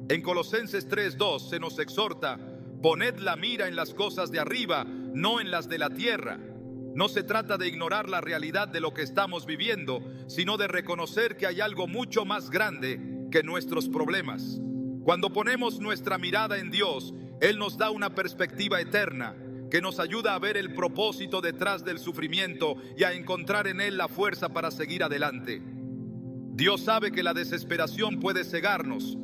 En Colosenses 3:2 se nos exhorta: poned la mira en las cosas de arriba, no en las de la tierra. No se trata de ignorar la realidad de lo que estamos viviendo, sino de reconocer que hay algo mucho más grande que nuestros problemas. Cuando ponemos nuestra mirada en Dios, Él nos da una perspectiva eterna que nos ayuda a ver el propósito detrás del sufrimiento y a encontrar en Él la fuerza para seguir adelante. Dios sabe que la desesperación puede cegarnos,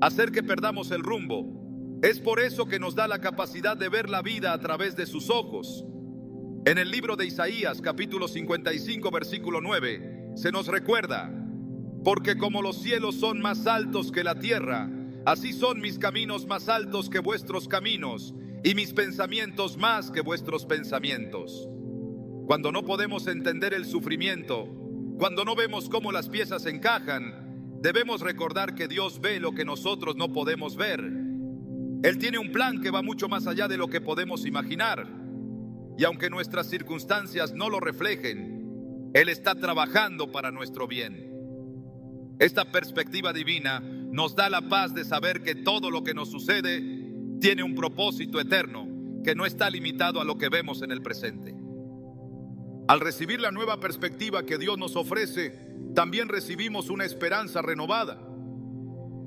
hacer que perdamos el rumbo. Es por eso que nos da la capacidad de ver la vida a través de sus ojos. En el libro de Isaías, capítulo 55, versículo 9, se nos recuerda: porque como los cielos son más altos que la tierra, así son mis caminos más altos que vuestros caminos, y mis pensamientos más que vuestros pensamientos. Cuando no podemos entender el sufrimiento, cuando no vemos cómo las piezas encajan, debemos recordar que Dios ve lo que nosotros no podemos ver. Él tiene un plan que va mucho más allá de lo que podemos imaginar. Y aunque nuestras circunstancias no lo reflejen, Él está trabajando para nuestro bien. Esta perspectiva divina nos da la paz de saber que todo lo que nos sucede tiene un propósito eterno que no está limitado a lo que vemos en el presente. Al recibir la nueva perspectiva que Dios nos ofrece, también recibimos una esperanza renovada.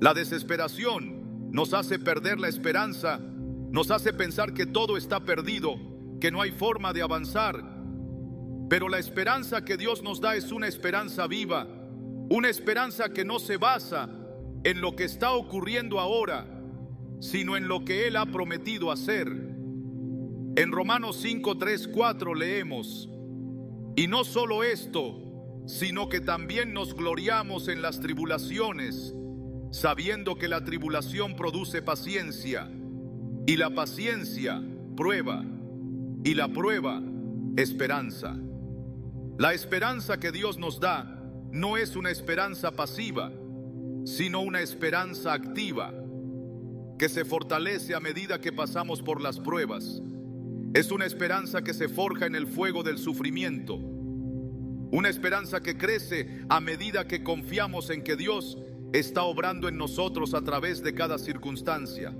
La desesperación nos hace perder la esperanza, nos hace pensar que todo está perdido, que no hay forma de avanzar. Pero la esperanza que Dios nos da es una esperanza viva, una esperanza que no se basa en lo que está ocurriendo ahora, sino en lo que Él ha prometido hacer. En Romanos 5, 3, 4 leemos: y no solo esto, sino que también nos gloriamos en las tribulaciones, sabiendo que la tribulación produce paciencia, y la paciencia, prueba, y la prueba, esperanza. La esperanza que Dios nos da no es una esperanza pasiva. sino una esperanza activa que se fortalece a medida que pasamos por las pruebas. Es una esperanza que se forja en el fuego del sufrimiento. Una esperanza que crece a medida que confiamos en que Dios está obrando en nosotros a través de cada circunstancia.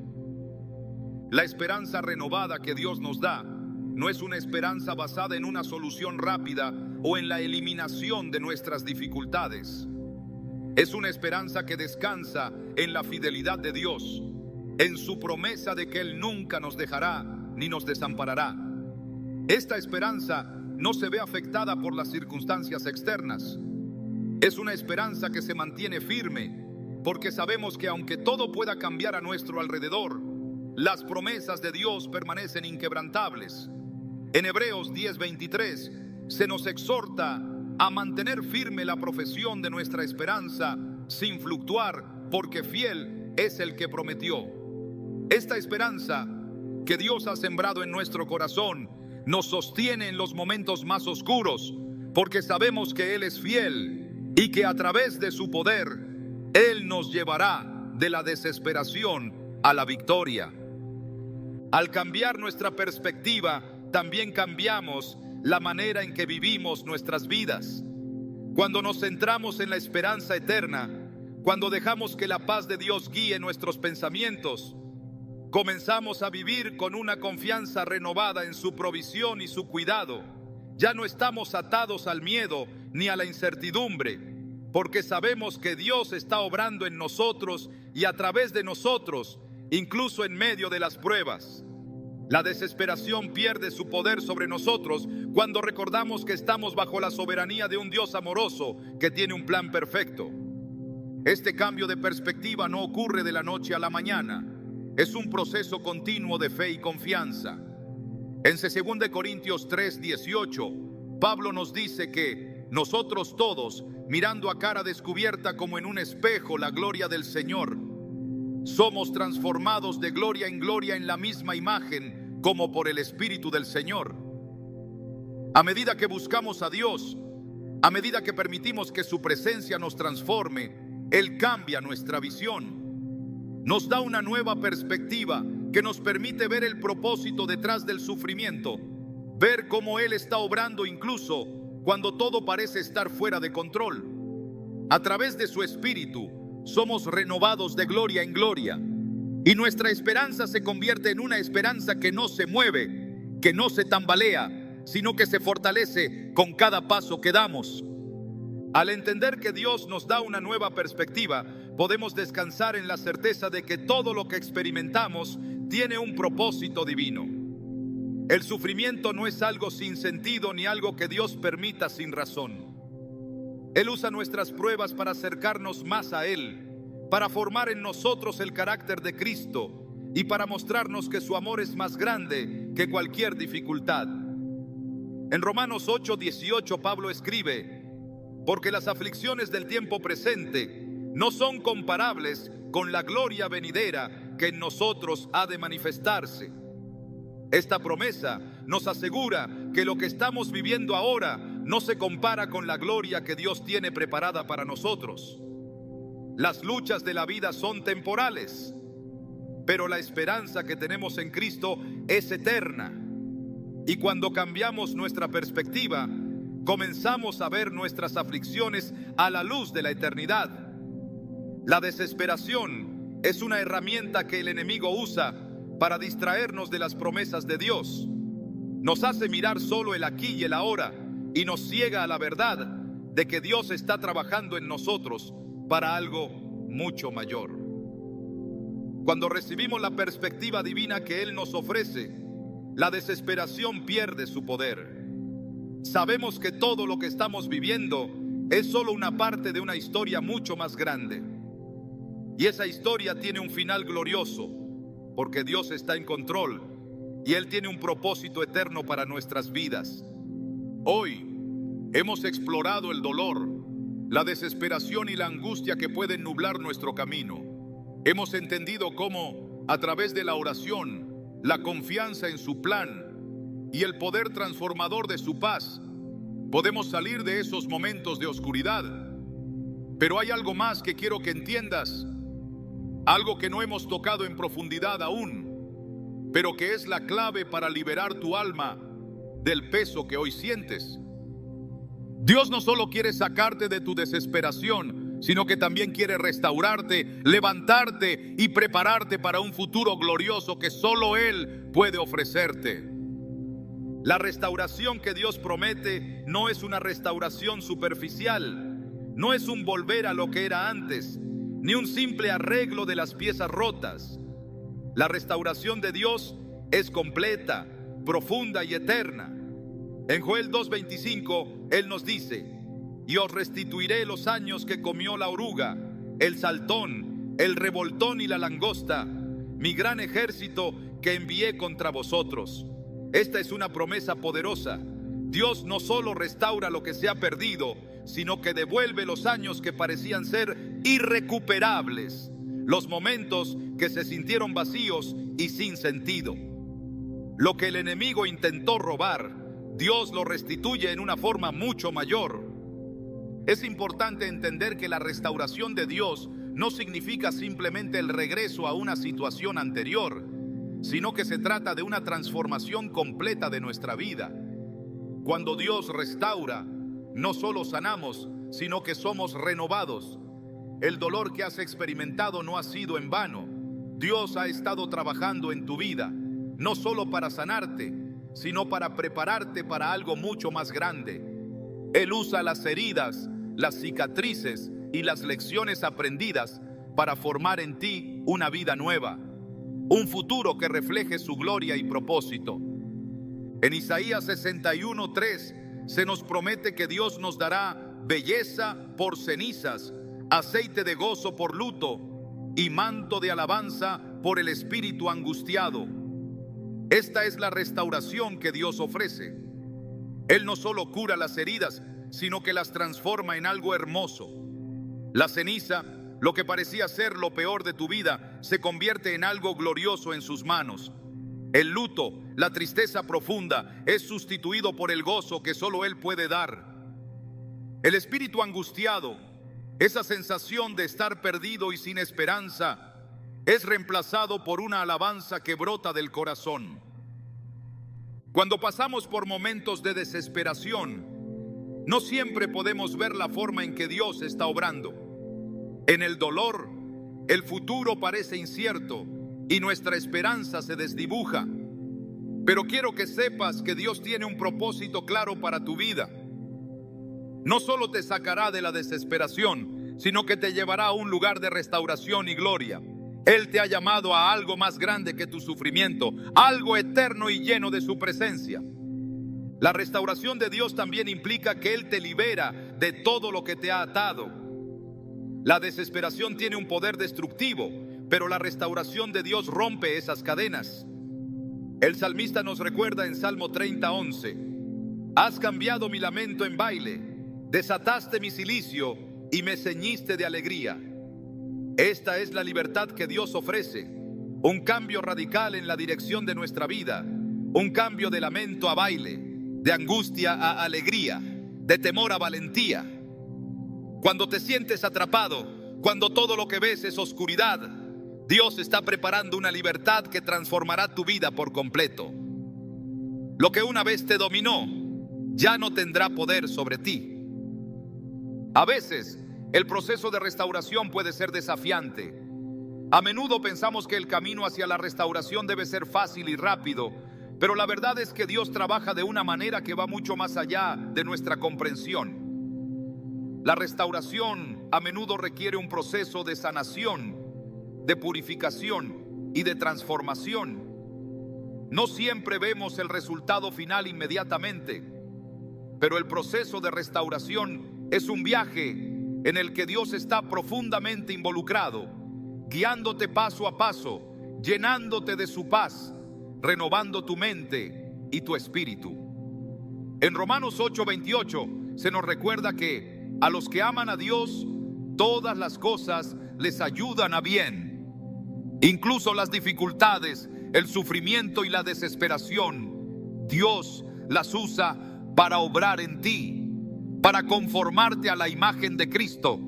La esperanza renovada que Dios nos da no es una esperanza basada en una solución rápida o en la eliminación de nuestras dificultades. Es una esperanza que descansa en la fidelidad de Dios, en su promesa de que Él nunca nos dejará ni nos desamparará. Esta esperanza no se ve afectada por las circunstancias externas. Es una esperanza que se mantiene firme, porque sabemos que aunque todo pueda cambiar a nuestro alrededor, las promesas de Dios permanecen inquebrantables. En Hebreos 10:23 se nos exhorta a mantener firme la profesión de nuestra esperanza sin fluctuar, porque fiel es el que prometió. Esta esperanza que Dios ha sembrado en nuestro corazón nos sostiene en los momentos más oscuros, porque sabemos que Él es fiel y que a través de su poder Él nos llevará de la desesperación a la victoria. Al cambiar nuestra perspectiva, también cambiamos la manera en que vivimos nuestras vidas. Cuando nos centramos en la esperanza eterna, cuando dejamos que la paz de Dios guíe nuestros pensamientos, comenzamos a vivir con una confianza renovada en su provisión y su cuidado. Ya no estamos atados al miedo ni a la incertidumbre, porque sabemos que Dios está obrando en nosotros y a través de nosotros, incluso en medio de las pruebas. La desesperación pierde su poder sobre nosotros cuando recordamos que estamos bajo la soberanía de un Dios amoroso que tiene un plan perfecto. Este cambio de perspectiva no ocurre de la noche a la mañana. Es un proceso continuo de fe y confianza. En 2 Corintios 3:18, Pablo nos dice que nosotros todos, mirando a cara descubierta como en un espejo la gloria del Señor, somos transformados de gloria en gloria en la misma imagen como por el Espíritu del Señor. A medida que buscamos a Dios, a medida que permitimos que su presencia nos transforme, Él cambia nuestra visión. Nos da una nueva perspectiva que nos permite ver el propósito detrás del sufrimiento, ver cómo Él está obrando incluso cuando todo parece estar fuera de control. A través de su Espíritu somos renovados de gloria en gloria y nuestra esperanza se convierte en una esperanza que no se mueve, que no se tambalea, sino que se fortalece con cada paso que damos. Al entender que Dios nos da una nueva perspectiva, podemos descansar en la certeza de que todo lo que experimentamos tiene un propósito divino. El sufrimiento no es algo sin sentido ni algo que Dios permita sin razón. Él usa nuestras pruebas para acercarnos más a Él, para formar en nosotros el carácter de Cristo y para mostrarnos que su amor es más grande que cualquier dificultad. En Romanos 8:18 Pablo escribe: porque las aflicciones del tiempo presente no son comparables con la gloria venidera que en nosotros ha de manifestarse. Esta promesa nos asegura que lo que estamos viviendo ahora no se compara con la gloria que Dios tiene preparada para nosotros. Las luchas de la vida son temporales, pero la esperanza que tenemos en Cristo es eterna. Y cuando cambiamos nuestra perspectiva, comenzamos a ver nuestras aflicciones a la luz de la eternidad. La desesperación es una herramienta que el enemigo usa para distraernos de las promesas de Dios. Nos hace mirar solo el aquí y el ahora y nos ciega a la verdad de que Dios está trabajando en nosotros para algo mucho mayor. Cuando recibimos la perspectiva divina que Él nos ofrece, la desesperación pierde su poder. Sabemos que todo lo que estamos viviendo es solo una parte de una historia mucho más grande. Y esa historia tiene un final glorioso, porque Dios está en control y Él tiene un propósito eterno para nuestras vidas. Hoy hemos explorado el dolor, la desesperación y la angustia que pueden nublar nuestro camino. Hemos entendido cómo, a través de la oración, la confianza en su plan y el poder transformador de su paz, podemos salir de esos momentos de oscuridad. Pero hay algo más que quiero que entiendas, algo que no hemos tocado en profundidad aún, pero que es la clave para liberar tu alma del peso que hoy sientes. Dios no solo quiere sacarte de tu desesperación, sino que también quiere restaurarte, levantarte y prepararte para un futuro glorioso que solo Él puede ofrecerte. La restauración que Dios promete no es una restauración superficial, no es un volver a lo que era antes, ni un simple arreglo de las piezas rotas. La restauración de Dios es completa, profunda y eterna. En Joel 2:25, Él nos dice: y os restituiré los años que comió la oruga, el saltón, el revoltón y la langosta, mi gran ejército que envié contra vosotros. Esta es una promesa poderosa. Dios no solo restaura lo que se ha perdido, sino que devuelve los años que parecían ser irrecuperables, los momentos que se sintieron vacíos y sin sentido. Lo que el enemigo intentó robar, Dios lo restituye en una forma mucho mayor. Es importante entender que la restauración de Dios no significa simplemente el regreso a una situación anterior, sino que se trata de una transformación completa de nuestra vida. Cuando Dios restaura, no solo sanamos, sino que somos renovados. El dolor que has experimentado no ha sido en vano. Dios ha estado trabajando en tu vida, no solo para sanarte, sino para prepararte para algo mucho más grande. Él usa las heridas, las cicatrices y las lecciones aprendidas para formar en ti una vida nueva, un futuro que refleje su gloria y propósito. En Isaías 61:3 se nos promete que Dios nos dará belleza por cenizas, aceite de gozo por luto y manto de alabanza por el espíritu angustiado. Esta es la restauración que Dios ofrece. Él no solo cura las heridas, sino que las transforma en algo hermoso. La ceniza, lo que parecía ser lo peor de tu vida, se convierte en algo glorioso en sus manos. El luto, la tristeza profunda, es sustituido por el gozo que solo Él puede dar. El espíritu angustiado, esa sensación de estar perdido y sin esperanza, es reemplazado por una alabanza que brota del corazón. Cuando pasamos por momentos de desesperación, no siempre podemos ver la forma en que Dios está obrando. En el dolor, el futuro parece incierto y nuestra esperanza se desdibuja. Pero quiero que sepas que Dios tiene un propósito claro para tu vida. No solo te sacará de la desesperación, sino que te llevará a un lugar de restauración y gloria. Él te ha llamado a algo más grande que tu sufrimiento, algo eterno y lleno de su presencia. La restauración de Dios también implica que Él te libera de todo lo que te ha atado. La desesperación tiene un poder destructivo, pero la restauración de Dios rompe esas cadenas. El salmista nos recuerda en Salmo 30:11: has cambiado mi lamento en baile, desataste mi cilicio y me ceñiste de alegría. Esta es la libertad que Dios ofrece, un cambio radical en la dirección de nuestra vida, un cambio de lamento a baile, de angustia a alegría, de temor a valentía. Cuando te sientes atrapado, cuando todo lo que ves es oscuridad, Dios está preparando una libertad que transformará tu vida por completo. Lo que una vez te dominó, ya no tendrá poder sobre ti. A veces, el proceso de restauración puede ser desafiante. A menudo pensamos que el camino hacia la restauración debe ser fácil y rápido, pero la verdad es que Dios trabaja de una manera que va mucho más allá de nuestra comprensión. La restauración a menudo requiere un proceso de sanación, de purificación y de transformación. No siempre vemos el resultado final inmediatamente, pero el proceso de restauración es un viaje en el que Dios está profundamente involucrado, guiándote paso a paso, llenándote de su paz, renovando tu mente y tu espíritu. En Romanos 8:28 se nos recuerda que a los que aman a Dios, todas las cosas les ayudan a bien. Incluso las dificultades, el sufrimiento y la desesperación, Dios las usa para obrar en ti, para conformarte a la imagen de Cristo.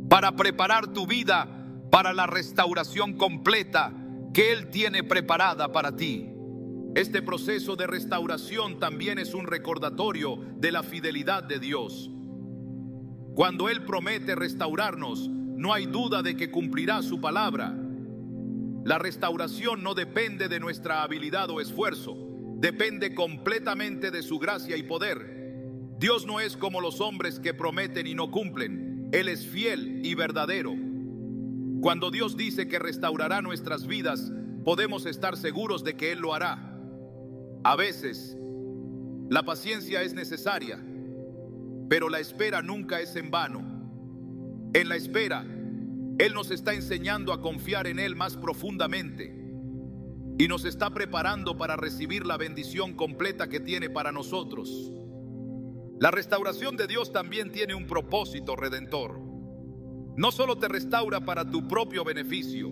para preparar tu vida para la restauración completa que Él tiene preparada para ti. Este proceso de restauración también es un recordatorio de la fidelidad de Dios. Cuando Él promete restaurarnos, no hay duda de que cumplirá su palabra. La restauración no depende de nuestra habilidad o esfuerzo, depende completamente de su gracia y poder. Dios no es como los hombres que prometen y no cumplen. Él es fiel y verdadero. Cuando Dios dice que restaurará nuestras vidas, podemos estar seguros de que Él lo hará. A veces, la paciencia es necesaria, pero la espera nunca es en vano. En la espera, Él nos está enseñando a confiar en Él más profundamente y nos está preparando para recibir la bendición completa que tiene para nosotros. La restauración de Dios también tiene un propósito redentor. No solo te restaura para tu propio beneficio,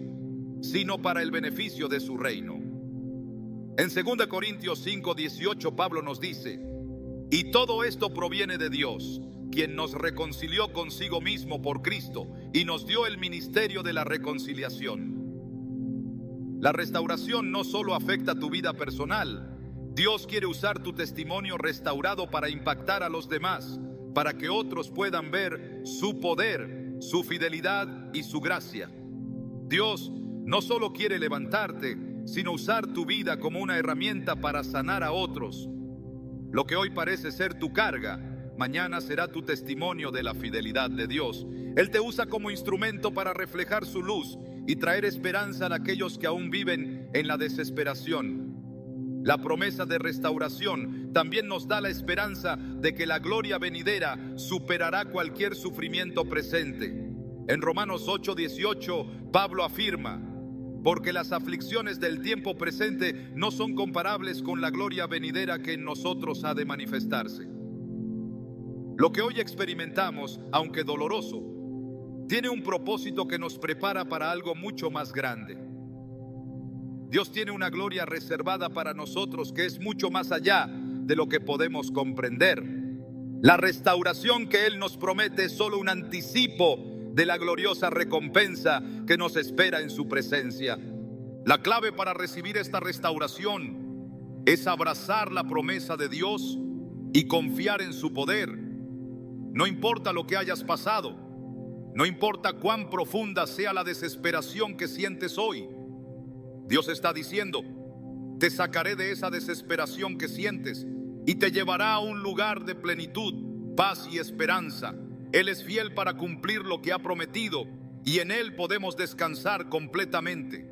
sino para el beneficio de su reino. En 2 Corintios 5:18 Pablo nos dice: y todo esto proviene de Dios, quien nos reconcilió consigo mismo por Cristo y nos dio el ministerio de la reconciliación. La restauración no solo afecta tu vida personal. Dios quiere usar tu testimonio restaurado para impactar a los demás, para que otros puedan ver su poder, su fidelidad y su gracia. Dios no solo quiere levantarte, sino usar tu vida como una herramienta para sanar a otros. Lo que hoy parece ser tu carga, mañana será tu testimonio de la fidelidad de Dios. Él te usa como instrumento para reflejar su luz y traer esperanza a aquellos que aún viven en la desesperación. La promesa de restauración también nos da la esperanza de que la gloria venidera superará cualquier sufrimiento presente. En Romanos 8:18, Pablo afirma: porque las aflicciones del tiempo presente no son comparables con la gloria venidera que en nosotros ha de manifestarse. Lo que hoy experimentamos, aunque doloroso, tiene un propósito que nos prepara para algo mucho más grande. Dios tiene una gloria reservada para nosotros que es mucho más allá de lo que podemos comprender. La restauración que Él nos promete es solo un anticipo de la gloriosa recompensa que nos espera en su presencia. La clave para recibir esta restauración es abrazar la promesa de Dios y confiar en su poder. No importa lo que hayas pasado, no importa cuán profunda sea la desesperación que sientes hoy, Dios está diciendo: te sacaré de esa desesperación que sientes y te llevará a un lugar de plenitud, paz y esperanza. Él es fiel para cumplir lo que ha prometido y en Él podemos descansar completamente.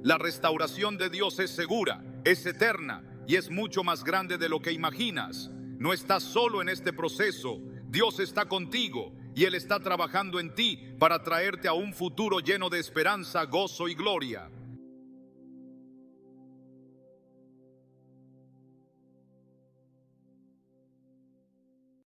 La restauración de Dios es segura, es eterna y es mucho más grande de lo que imaginas. No estás solo en este proceso. Dios está contigo y Él está trabajando en ti para traerte a un futuro lleno de esperanza, gozo y gloria.